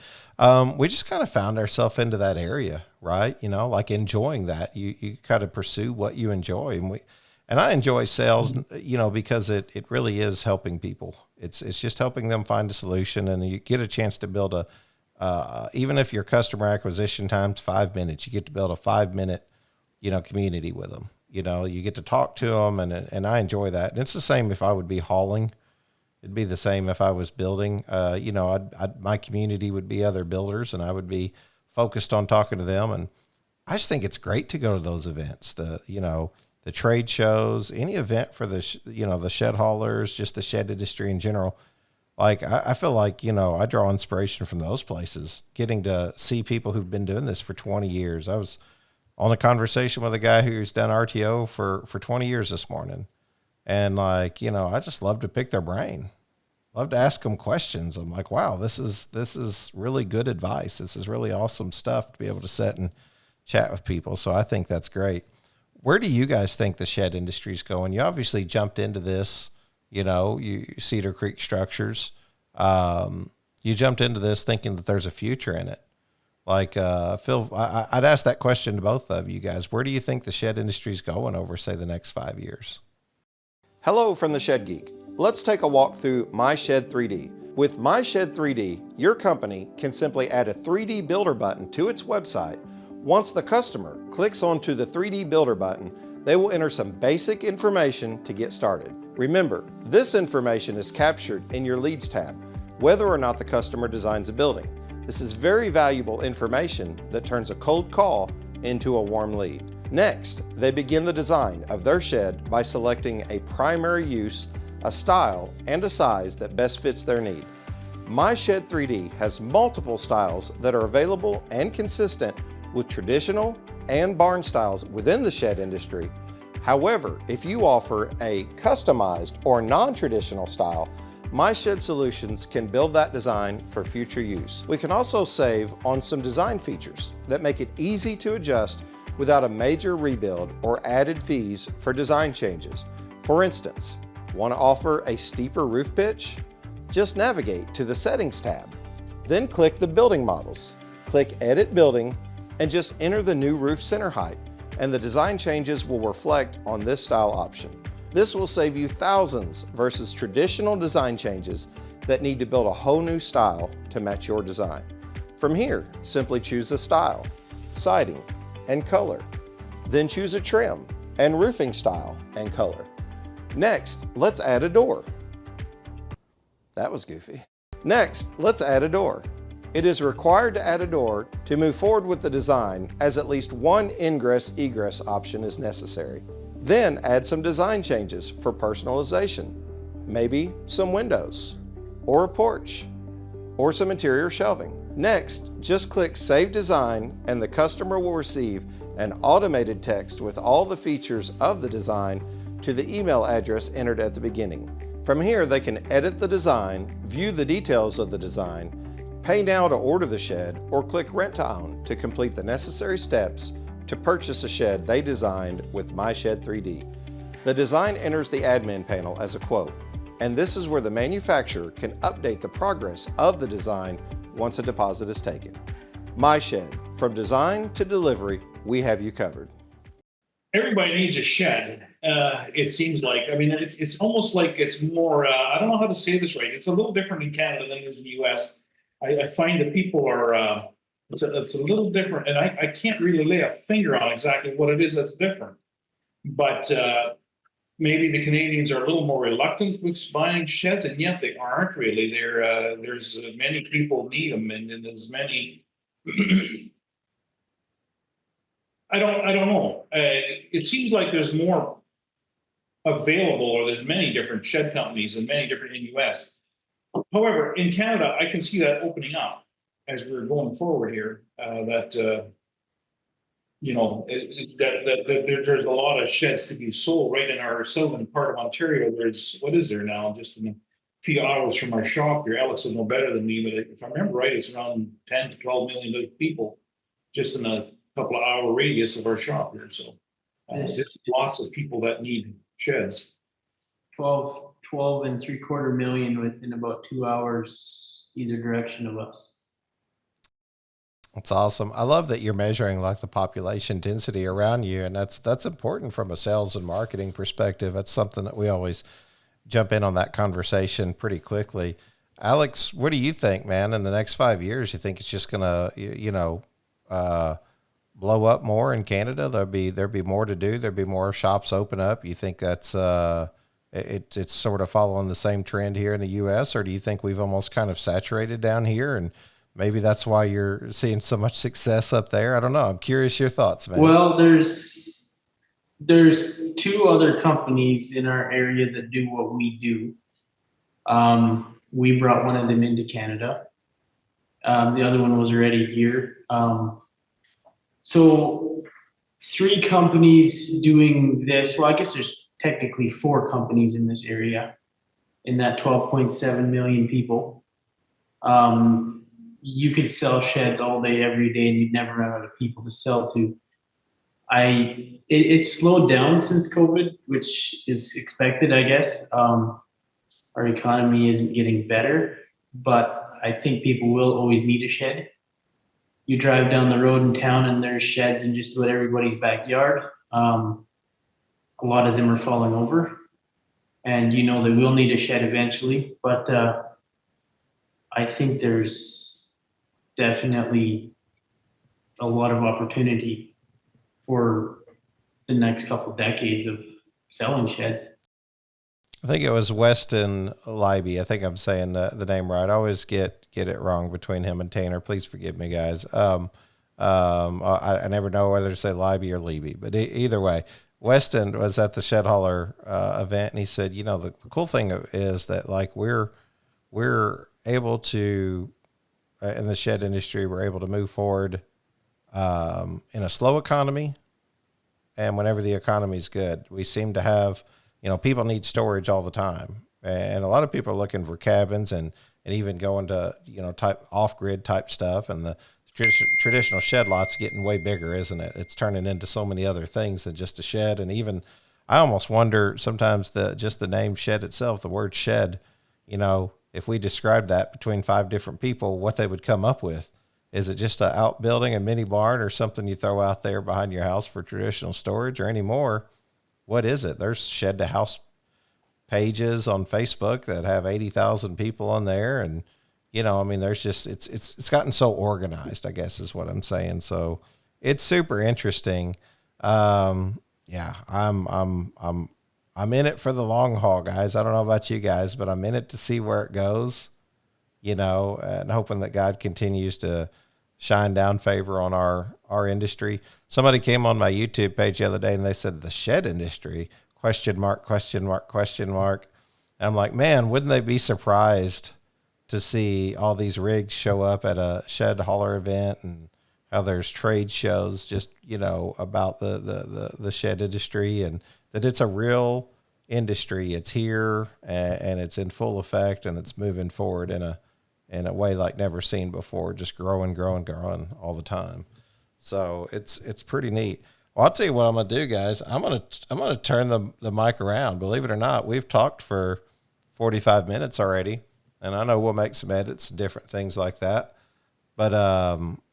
we just kind of found ourselves into that area, right? Like enjoying that. You kind of pursue what you enjoy, and I enjoy sales, because it really is helping people. It's just helping them find a solution, and you get a chance to build even if your customer acquisition time's 5 minutes, you get to build a 5-minute, community with them. You get to talk to them, and I enjoy that. And it's the same if I would be hauling. It'd be the same if I was building. My community would be other builders, and I would be focused on talking to them. And I just think it's great to go to those events. The trade shows, any event for the shed haulers, just the shed industry in general. Like, I feel like, I draw inspiration from those places, getting to see people who've been doing this for 20 years. I was on a conversation with a guy who's done RTO for 20 years this morning. And I just love to pick their brain, love to ask them questions. I'm like, wow, this is really good advice. This is really awesome stuff to be able to sit and chat with people. So I think that's great. Where do you guys think the shed industry is going? You obviously jumped into this, you Cedar Creek Structures. You jumped into this thinking that there's a future in it. Like, Phil, I'd ask that question to both of you guys. Where do you think the shed industry is going over, say, the next 5 years? Hello from the Shed Geek. Let's take a walk through My Shed 3D. With My Shed 3D, your company can simply add a 3D builder button to its website. Once the customer clicks onto the 3D builder button, they will enter some basic information to get started. Remember, this information is captured in your Leads tab, whether or not the customer designs a building. This is very valuable information that turns a cold call into a warm lead. Next, they begin the design of their shed by selecting a primary use, a style, and a size that best fits their need. My Shed 3D has multiple styles that are available and consistent with traditional and barn styles within the shed industry. However, if you offer a customized or non-traditional style, My Shed Solutions can build that design for future use. We can also save on some design features that make it easy to adjust without a major rebuild or added fees for design changes. For instance, want to offer a steeper roof pitch? Just navigate to the Settings tab. Then click the Building Models. Click Edit Building and just enter the new roof center height, and the design changes will reflect on this style option. This will save you thousands versus traditional design changes that need to build a whole new style to match your design. From here, simply choose the style, siding, and color. Then choose a trim and roofing style and color. Next, let's add a door. That was goofy. Next, let's add a door. It is required to add a door to move forward with the design, as at least one ingress-egress option is necessary. Then add some design changes for personalization. Maybe some windows, or a porch, or some interior shelving. Next, just click Save Design and the customer will receive an automated text with all the features of the design to the email address entered at the beginning. From here, they can edit the design, view the details of the design, pay now to order the shed, or click Rent to Own to complete the necessary steps to purchase a shed they designed with My Shed 3D. The design enters the admin panel as a quote, and this is where the manufacturer can update the progress of the design once a deposit is taken. My Shed, from design to delivery, we have you covered. Everybody needs a shed. It seems like. I mean, it's almost like it's more. I don't know how to say this right. It's a little different in Canada than it is in the U.S. I find that people are. It's a little different, and I can't really lay a finger on exactly what it is that's different. But maybe the Canadians are a little more reluctant with buying sheds, and yet they aren't really. There's many people need them, and there's many. I don't know. It seems like there's more available, or there's many different shed companies and many different in the U.S. However, in Canada, I can see that opening up as we're going forward here. There's a lot of sheds to be sold right in our southern part of Ontario. What is there now? Just in a few hours from our shop here, Alex will know better than me, but if I remember right, it's around 10 to 12 million people just in a couple of hour radius of our shop here. So there's lots of people that need sheds. 12.75 million within about 2 hours either direction of us. That's awesome. I love that you're measuring like the population density around you, and that's important from a sales and marketing perspective. That's something that we always jump in on that conversation pretty quickly. Alex, what do you think, man? In the next 5 years, you think it's just gonna, blow up more in Canada? There'll be more to do. There'll be more shops open up. You think that's it's sort of following the same trend here in the U.S., or do you think we've almost kind of saturated down here and maybe that's why you're seeing so much success up there? I don't know. I'm curious your thoughts, man. Well, there's 2 other companies in our area that do what we do. We brought one of them into Canada. The other one was already here. So 3 companies doing this. Well, I guess there's technically 4 companies in this area, in that 12.7 million people. You could sell sheds all day, every day, and you'd never run out of people to sell to. It's slowed down since COVID, which is expected, I guess. Our economy isn't getting better, but I think people will always need a shed. you drive down the road in town and there's sheds in just about everybody's backyard. A lot of them are falling over, and they will need a shed eventually. But I think there's definitely a lot of opportunity for the next couple decades of selling sheds. I think it was Weston Leiby. I think I'm saying the name right. I always get it wrong between him and Tanner. Please forgive me, guys. I never know whether to say Leiby or Levy, but either way, Weston was at the Shed Hauler event, and he said, the cool thing is that like we're able to in the shed industry, we're able to move forward in a slow economy, and whenever the economy is good, we seem to have people need storage all the time, and a lot of people are looking for cabins and even going to type off-grid type stuff, and the traditional shed lot's getting way bigger, isn't it? It's turning into so many other things than just a shed. And even I almost wonder sometimes just the name shed itself, the word shed, if we describe that between 5 different people, what they would come up with. Is it just an outbuilding, a mini barn, or something you throw out there behind your house for traditional storage, or any more? What is it? There's shed to house pages on Facebook that have 80,000 people on there. And, there's just, it's gotten so organized, I guess is what I'm saying. So it's super interesting. Yeah, I'm in it for the long haul, guys. I don't know about you guys, but I'm in it to see where it goes, and hoping that God continues to shine down favor on our industry. Somebody came on my YouTube page the other day and they said the shed industry, question mark. And I'm like, man, wouldn't they be surprised to see all these rigs show up at a shed hauler event, and how there's trade shows just, about the shed industry, and that it's a real industry. It's here and it's in full effect, and it's moving forward in a way like never seen before, just growing all the time. So it's pretty neat. Well, I'll tell you what I'm going to do, guys. I'm going to turn the mic around. Believe it or not, we've talked for 45 minutes already, and I know we'll make some edits and different things like that. But,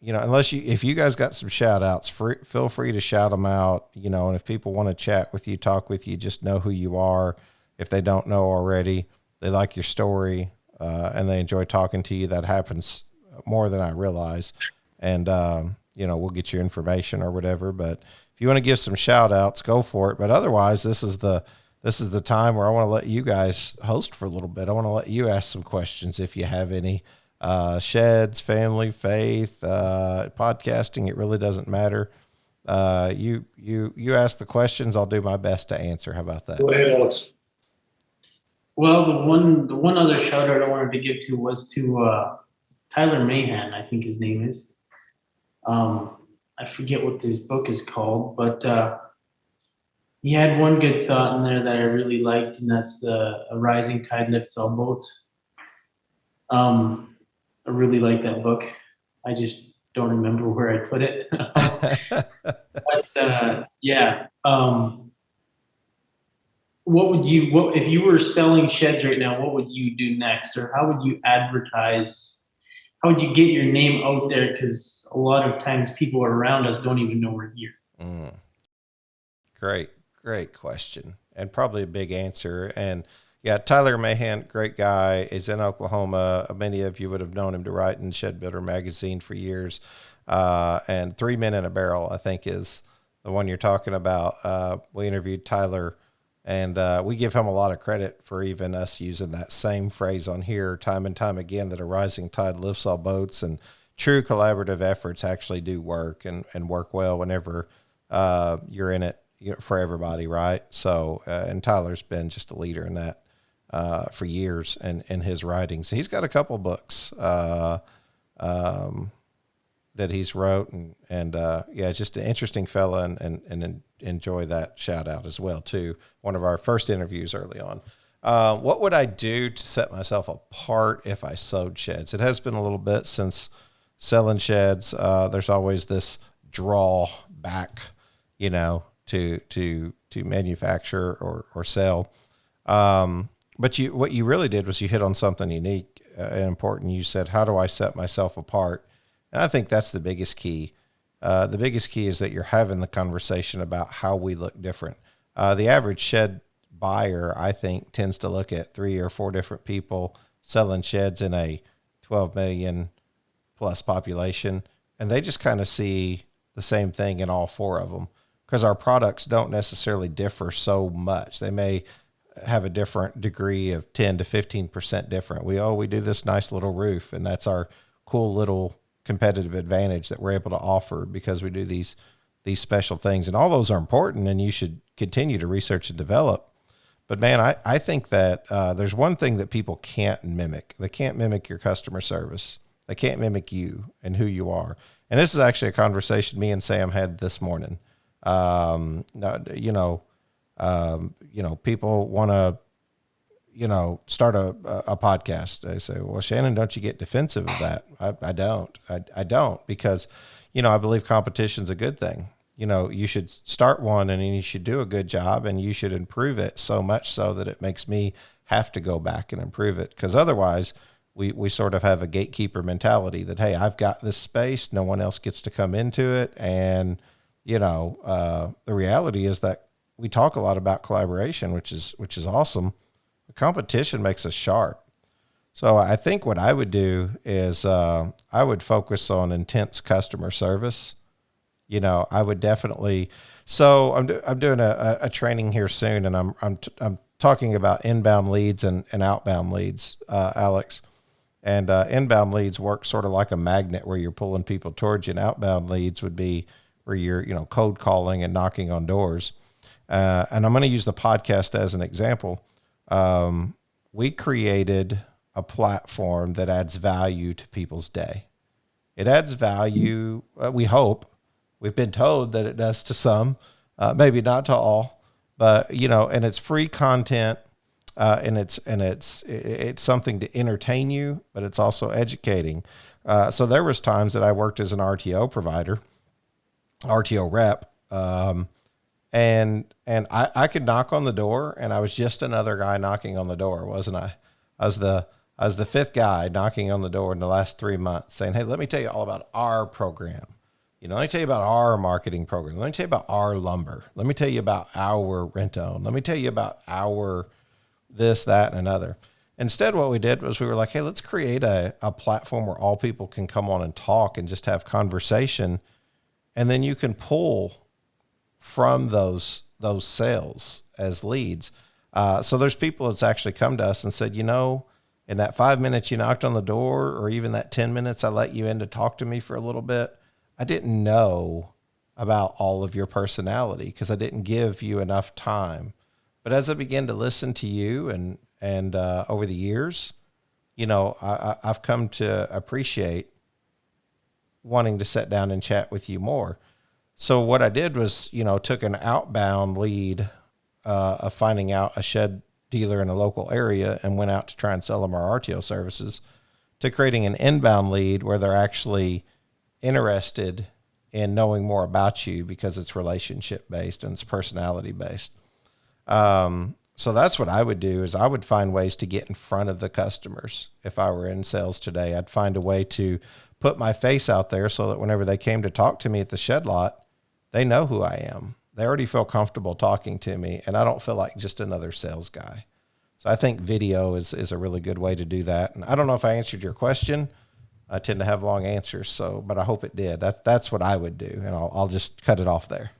if you guys got some shout outs, feel free to shout them out, and if people want to chat with you, talk with you, just know who you are. If they don't know already, they like your story, and they enjoy talking to you. That happens more than I realize. And, we'll get your information or whatever, but if you want to give some shout outs, go for it. But otherwise, this is the time where I want to let you guys host for a little bit. I want to let you ask some questions if you have any. Sheds, family, faith, podcasting, it really doesn't matter. You ask the questions, I'll do my best to answer. How about that? Go ahead, Alex. Well, the one other shout out I wanted to give to was to Tyler Mahan, I think his name is. I forget what this book is called, but he had one good thought in there that I really liked, and that's a rising tide lifts all boats. I really like that book. I just don't remember where I put it. But yeah. If you were selling sheds right now, what would you do next? Or how would you advertise? How would you get your name out there? Because a lot of times people around us don't even know we're here. Great question. And probably a big answer. And yeah, Tyler Mahan, great guy, is in Oklahoma. Many of you would have known him to write in Shed Builder magazine for years. And 3 Men in a Barrel, I think, is the one you're talking about. We interviewed Tyler, and we give him a lot of credit for even us using that same phrase on here time and time again, that a rising tide lifts all boats, and true collaborative efforts actually do work and work well whenever you're in it for everybody, right? So, and Tyler's been just a leader in that for years, and in his writings. He's got a couple books that he's wrote, and yeah, just an interesting fella, and enjoy that shout out as well too. One of our first interviews early on. What would I do to set myself apart if I sewed sheds? It has been a little bit since selling sheds. There's always this draw back, to manufacture or sell. But what you really did was you hit on something unique and important. You said, how do I set myself apart? And I think that's the biggest key. The biggest key is that you're having the conversation about how we look different. The average shed buyer, I think, tends to look at 3 or 4 different people selling sheds in a 12 million plus population, and they just kind of see the same thing in all 4 of them, because our products don't necessarily differ so much. They may have a different degree of 10 to 15% different. We do this nice little roof, and that's our cool little competitive advantage that we're able to offer because we do these special things. And all those are important, and you should continue to research and develop. But man, I think that there's one thing that people can't mimic. They can't mimic your customer service. They can't mimic you and who you are. And this is actually a conversation me and Sam had this morning. People want to, start a podcast. They say, well, Shannon, don't you get defensive of that? I don't. I don't, because, I believe competition's a good thing. You should start one, and you should do a good job, and you should improve it so much so that it makes me have to go back and improve it. Because otherwise we sort of have a gatekeeper mentality that, hey, I've got this space, no one else gets to come into it. And, the reality is that we talk a lot about collaboration, which is awesome. The competition makes us sharp. So I think what I would do is I would focus on intense customer service. I would definitely. So I'm doing a training here soon, and I'm talking about inbound leads and outbound leads, Alex. And inbound leads work sort of like a magnet where you're pulling people towards you, and outbound leads would be where you're cold calling and knocking on doors. And I'm going to use the podcast as an example. We created a platform that adds value to people's day. It adds value. We hope. We've been told that it does to some, maybe not to all, but and it's free content, and it's something to entertain you, but it's also educating. So there was times that I worked as an RTO provider, RTO rep, and I could knock on the door, and I was just another guy knocking on the door, wasn't I? I was the 5th guy knocking on the door in the last 3 months, saying, "Hey, let me tell you all about our program. Let me tell you about our marketing program. Let me tell you about our lumber. Let me tell you about our rent-own. Let me tell you about our this, that, and another." Instead, what we did was we were like, hey, let's create a platform where all people can come on and talk and just have conversation. And then you can pull from those sales as leads. So there's people that's actually come to us and said, in that 5 minutes you knocked on the door, or even that 10 minutes I let you in to talk to me for a little bit, I didn't know about all of your personality because I didn't give you enough time. But as I began to listen to you and over the years, I've come to appreciate wanting to sit down and chat with you more. So what I did was, took an outbound lead of finding out a shed dealer in a local area and went out to try and sell them our RTO services, to creating an inbound lead where they're actually interested in knowing more about you because it's relationship based and it's personality based. So that's what I would do, is I would find ways to get in front of the customers. If I were in sales today, I'd find a way to put my face out there so that whenever they came to talk to me at the shed lot, they know who I am. They already feel comfortable talking to me, and I don't feel like just another sales guy. So I think video is a really good way to do that. And I don't know if I answered your question. I tend to have long answers, but I hope it did. That's what I would do, and I'll just cut it off there.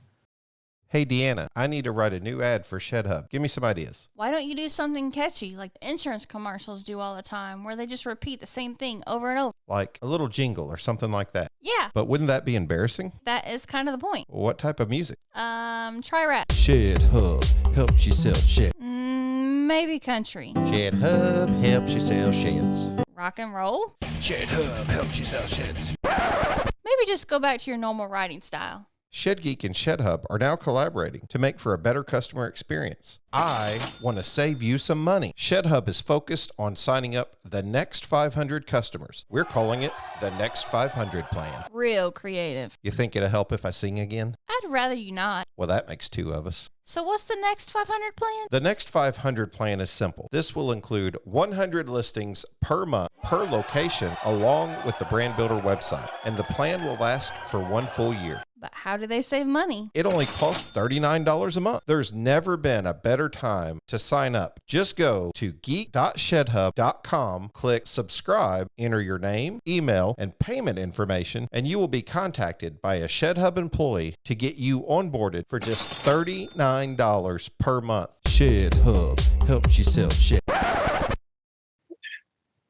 Hey, Deanna, I need to write a new ad for Shed Hub. Give me some ideas. Why don't you do something catchy like the insurance commercials do all the time, where they just repeat the same thing over and over? Like a little jingle or something like that. Yeah. But wouldn't that be embarrassing? That is kind of the point. What type of music? Try rap. Shed Hub helps you sell shed. Maybe country. Shed Hub helps you sell sheds. Rock and roll. Shed Hub helps you sell sheds. Maybe just go back to your normal writing style. Shed Geek and Shed Hub are now collaborating to make for a better customer experience. I want to save you some money. ShedHub is focused on signing up the next 500 customers. We're calling it the Next 500 plan. Real creative. You think it'll help if I sing again? I'd rather you not. Well, that makes two of us. So what's the next 500 plan? The Next 500 plan is simple. This will include 100 listings per month, per location, along with the Brand Builder website. And the plan will last for 1 full year. But how do they save money? It only costs $39 a month. There's never been a better time to sign up. Just go to geek.shedhub.com, click subscribe, enter your name, email, and payment information, and you will be contacted by a ShedHub employee to get you onboarded for just $39 per month. ShedHub helps you sell shed.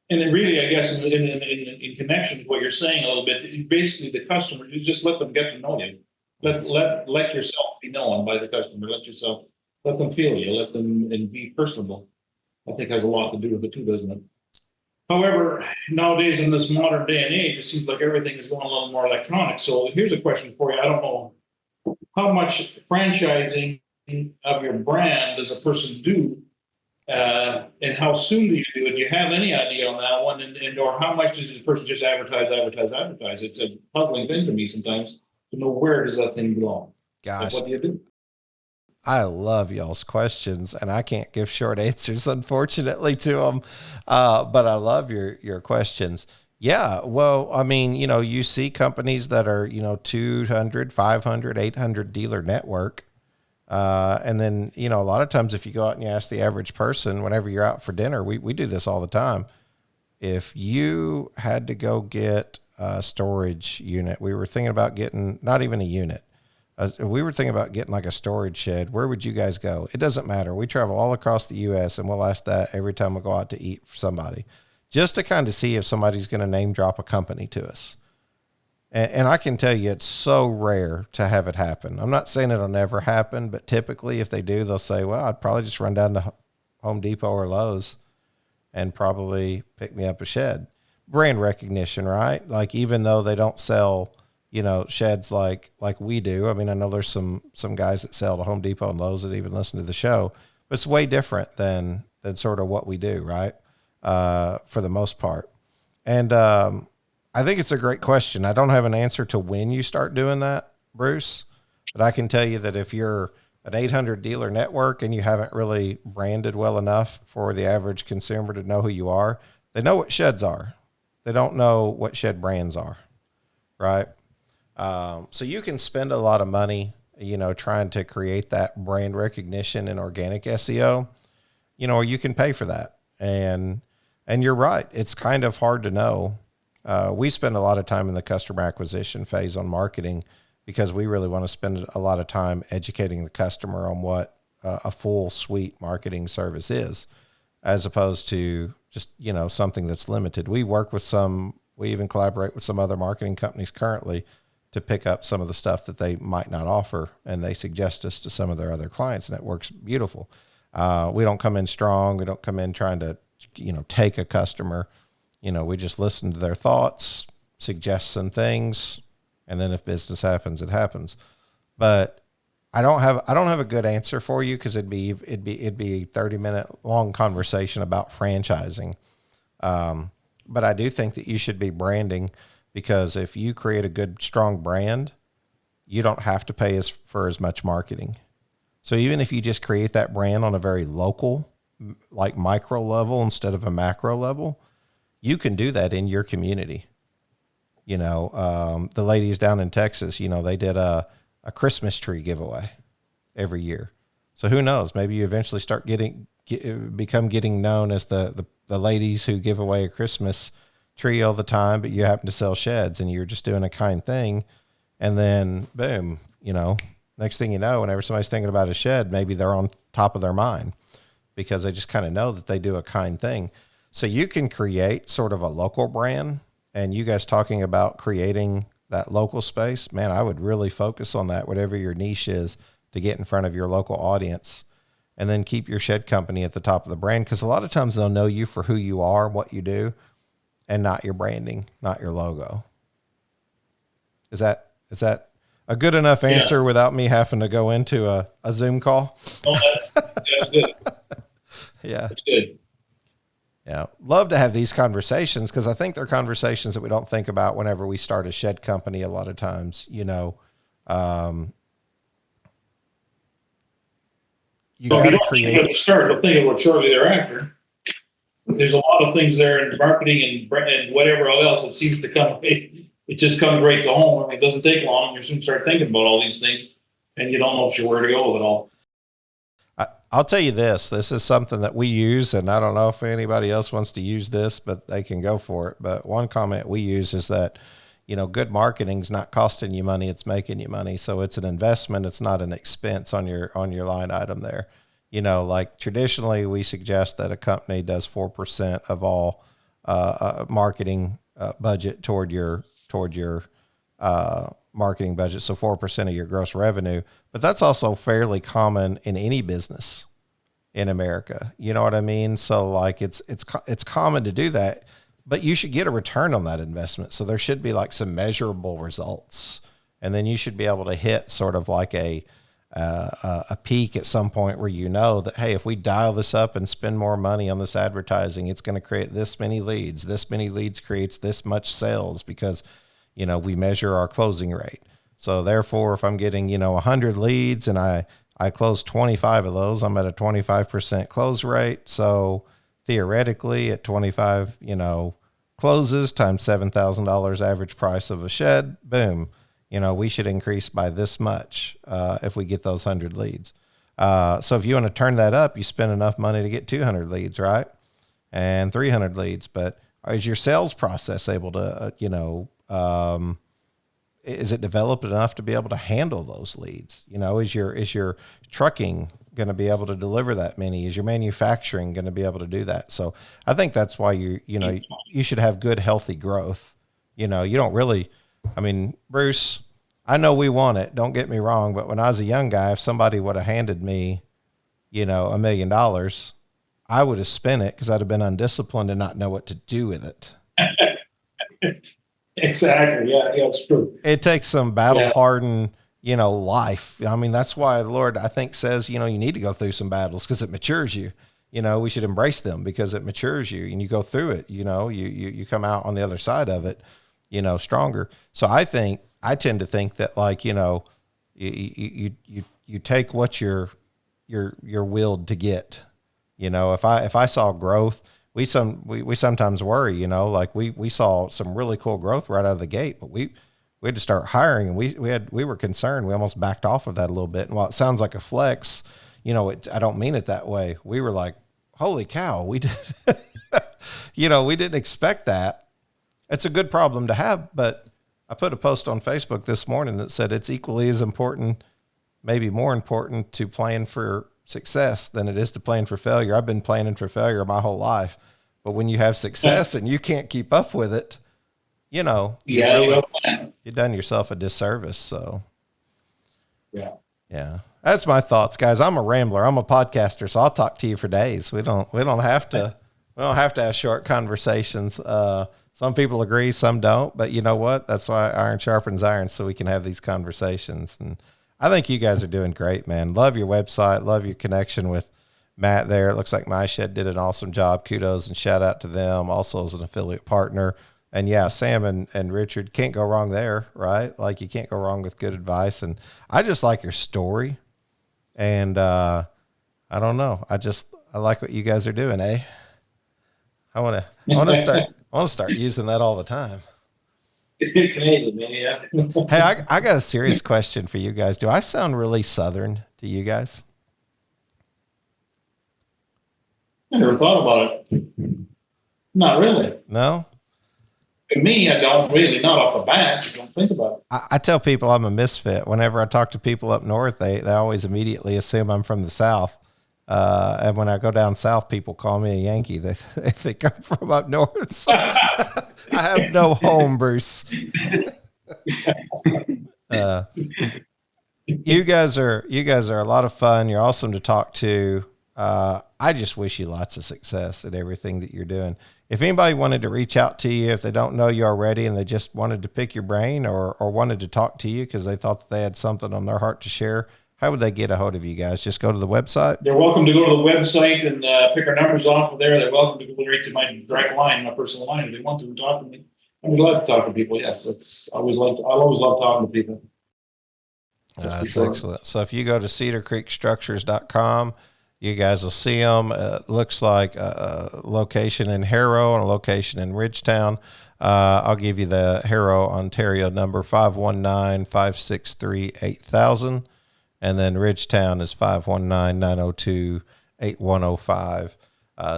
And then really, I guess, in connection with what you're saying a little bit, basically the customer, you just let them get to know you. Let yourself be known by the customer. Let them feel you. Let them and be personable. I think has a lot to do with it too, doesn't it? However, nowadays in this modern day and age, it seems like everything is going a little more electronic. So here's a question for you. I don't know how much franchising of your brand does a person do? And how soon do you do it? Do you have any idea on that one? And or how much does this person just advertise? It's a puzzling thing to me sometimes to know where does that thing belong. Gosh, What do you do? I love y'all's questions, and I can't give short answers, unfortunately, to them. But I love your questions. Yeah, well, I mean, you see companies that are, 200, 500, 800 dealer network. And then, a lot of times if you go out and you ask the average person, whenever you're out for dinner, we do this all the time. If you had to go get a storage unit, we were thinking about getting, not even a unit. We were thinking about getting like a storage shed. Where would you guys go? It doesn't matter. We travel all across the U.S. and we'll ask that every time we go out to eat for somebody, just to kind of see if somebody's going to name drop a company to us. And I can tell you, it's so rare to have it happen. I'm not saying it'll never happen, but typically if they do, they'll say, well, I'd probably just run down to Home Depot or Lowe's and probably pick me up a shed. Brand recognition, right? Like, even though they don't sell, sheds like we do. I mean, I know there's some guys that sell to Home Depot and Lowe's that even listen to the show, but it's way different than sort of what we do, right? For the most part. And, I think it's a great question. I don't have an answer to when you start doing that, Bruce, but I can tell you that if you're an 800 dealer network and you haven't really branded well enough for the average consumer to know who you are, they know what sheds are. They don't know what shed brands are, right? So you can spend a lot of money, trying to create that brand recognition in organic SEO, or you can pay for that. And you're right. It's kind of hard to know. We spend a lot of time in the customer acquisition phase on marketing because we really want to spend a lot of time educating the customer on what a full suite marketing service is, as opposed to just, something that's limited. We even collaborate with some other marketing companies currently to pick up some of the stuff that they might not offer, and they suggest us to some of their other clients, and it works beautiful. We don't come in strong. We don't come in trying to, take a customer. We just listen to their thoughts, suggest some things, and then if business happens, it happens. But I don't have a good answer for you because it'd be a 30-minute long conversation about franchising. But I do think that you should be branding, because if you create a good, strong brand, you don't have to pay for as much marketing. So even if you just create that brand on a very local, like micro level instead of a macro level, you can do that in your community. The ladies down in Texas, they did a Christmas tree giveaway every year. So who knows? Maybe you eventually start become getting known as the ladies who give away a Christmas tree all the time, but you happen to sell sheds and you're just doing a kind thing. And then boom, next thing you know, whenever somebody's thinking about a shed, maybe they're on top of their mind because they just kind of know that they do a kind thing. So you can create sort of a local brand, and you guys talking about creating that local space, man, I would really focus on that, whatever your niche is, to get in front of your local audience, and then keep your shed company at the top of the brand. Because a lot of times they'll know you for who you are, what you do, and not your branding, not your logo. Is that a good enough answer without me having to go into a Zoom call? Oh, that's That's good. Yeah. That's good. Yeah. Love to have these conversations because I think they're conversations that we don't think about whenever we start a shed company a lot of times, you know. You So if got you to don't think create. of it at the start, you'll think of it shortly thereafter. There's a lot of things there in marketing and whatever else that seems to come. It just comes right to home. It doesn't take long. You soon start thinking about all these things, and you don't know where to go with it all. I'll tell you this. This is something that we use, and I don't know if anybody else wants to use this, but they can go for it. But one comment we use is that, you know, good marketing is not costing you money; it's making you money. So it's an investment; it's not an expense on your line item there. You know, like traditionally, we suggest that a company does 4% of all marketing budget toward your marketing budget, so 4% of your gross revenue. But that's also fairly common in any business in America. You know what I mean? So like it's common to do that, but you should get a return on that investment. So there should be like some measurable results, and then you should be able to hit sort of like a peak at some point where you know that, hey, if we dial this up and spend more money on this advertising, it's going to create this many leads. This many leads creates this much sales because, you know, we measure our closing rate. So therefore, if I'm getting, you know, 100 leads and I close 25 of those, I'm at a 25% close rate. So theoretically at 25, you know, closes times $7,000 average price of a shed, boom, you know, we should increase by this much if we get those 100 leads. So if you want to turn that up, you spend enough money to get 200 leads, right? And 300 leads. But is your sales process able to, is it developed enough to be able to handle those leads? You know, is your trucking going to be able to deliver that many? Is your manufacturing going to be able to do that? So I think that's why you should have good, healthy growth. You know, you don't really, I mean, Bruce, I know we want it. Don't get me wrong. But when I was a young guy, if somebody would have handed me, you know, $1 million, I would have spent it because I'd have been undisciplined and not know what to do with it. Exactly. Yeah, it's true. It takes some battle hardened, you know, life. I mean, that's why the Lord, I think, says, you know, you need to go through some battles because it matures you. You know, we should embrace them because it matures you and you go through it, you know, you come out on the other side of it, you know, stronger. So I tend to think that, like, you know, you take what you're willed to get. You know, if I saw growth, we sometimes worry, you know, like we saw some really cool growth right out of the gate, but we had to start hiring, and we were concerned. We almost backed off of that a little bit. And while it sounds like a flex, you know, I don't mean it that way. We were like, holy cow, we did, you know, we didn't expect that. It's a good problem to have, but I put a post on Facebook this morning that said it's equally as important, maybe more important, to plan for success than it is to plan for failure. I've been planning for failure my whole life, but when you have success and you can't keep up with it, you know, you've done yourself a disservice. So yeah, that's my thoughts, guys. I'm a rambler. I'm a podcaster, so I'll talk to you for days. We don't have to have short conversations. Some people agree, some don't, but you know what? That's why iron sharpens iron, so we can have these conversations. And I think you guys are doing great, man. Love your website. Love your connection with Matt there. It looks like My Shed did an awesome job. Kudos and shout out to them also as an affiliate partner. And yeah, Sam and Richard, can't go wrong there, right? Like, you can't go wrong with good advice. And I just like your story. And I don't know. I like what you guys are doing, eh? I want to start using that all the time. Canadian, man, yeah. Hey, I got a serious question for you guys. Do I sound really Southern to you guys? I never thought about it. Not really. No? To me, I don't really, not off the bat. I don't think about it. I tell people I'm a misfit. Whenever I talk to people up north, they always immediately assume I'm from the South. And when I go down south, people call me a Yankee. They think I'm from up north. So I have no home, Bruce. You guys are a lot of fun. You're awesome to talk to. I just wish you lots of success at everything that you're doing. If anybody wanted to reach out to you, if they don't know you already and they just wanted to pick your brain or wanted to talk to you because they thought that they had something on their heart to share, how would they get a hold of you guys? Just go to the website? They're welcome to go to the website and pick our numbers off of there. They're welcome to go right to my direct line, my personal line, if they want to talk to me. I'm glad to talk to people. Yes, I'll always love talking to people. That's sure. excellent. So if you go to cedarcreekstructures.com, you guys will see them. Looks like a location in Harrow and a location in Ridgetown. I'll give you the Harrow, Ontario number, 519-563-8000. And then Ridgetown is 519-902-8105.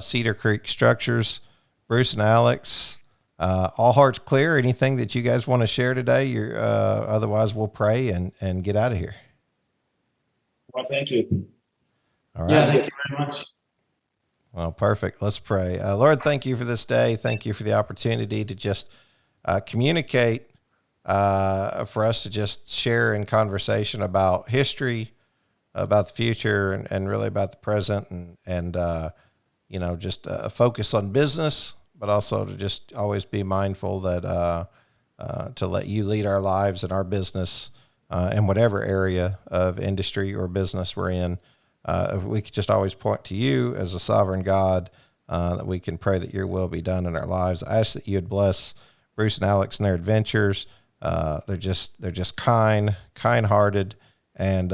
Cedar Creek Structures, Bruce and Alex, all hearts clear. Anything that you guys want to share today? Otherwise, we'll pray and get out of here. Well, thank you. All right. Yeah, thank you very much. Well, perfect. Let's pray. Lord, thank you for this day. Thank you for the opportunity to just communicate, for us to just share in conversation about history, about the future, and really about the present, and just focus on business, but also to just always be mindful that to let you lead our lives and our business in whatever area of industry or business we're in. If we could just always point to you as a sovereign God, that we can pray that your will be done in our lives. I ask that you would bless Bruce and Alex in their adventures. They're just kind-hearted, and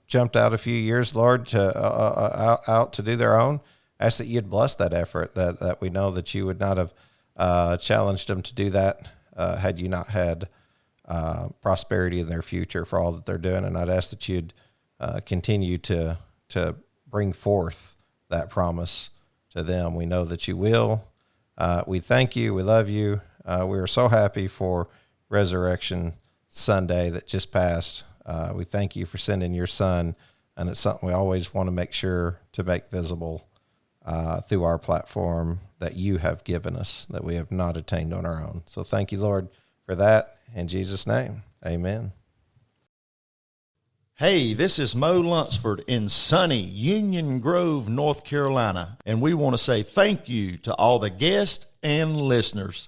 jumped out a few years, Lord, to out to do their own. I ask that you'd bless that effort, that we know that you would not have challenged them to do that had you not had prosperity in their future for all that they're doing. And I'd ask that you'd continue to bring forth that promise to them. We know that you will. We thank you. We love you. We are so happy for Resurrection Sunday that just passed. We thank you for sending your son, and it's something we always want to make sure to make visible through our platform that you have given us, that we have not attained on our own. So thank you, Lord, for that. In Jesus' name, amen. Hey, this is Mo Lunsford in sunny Union Grove, North Carolina, and we want to say thank you to all the guests and listeners.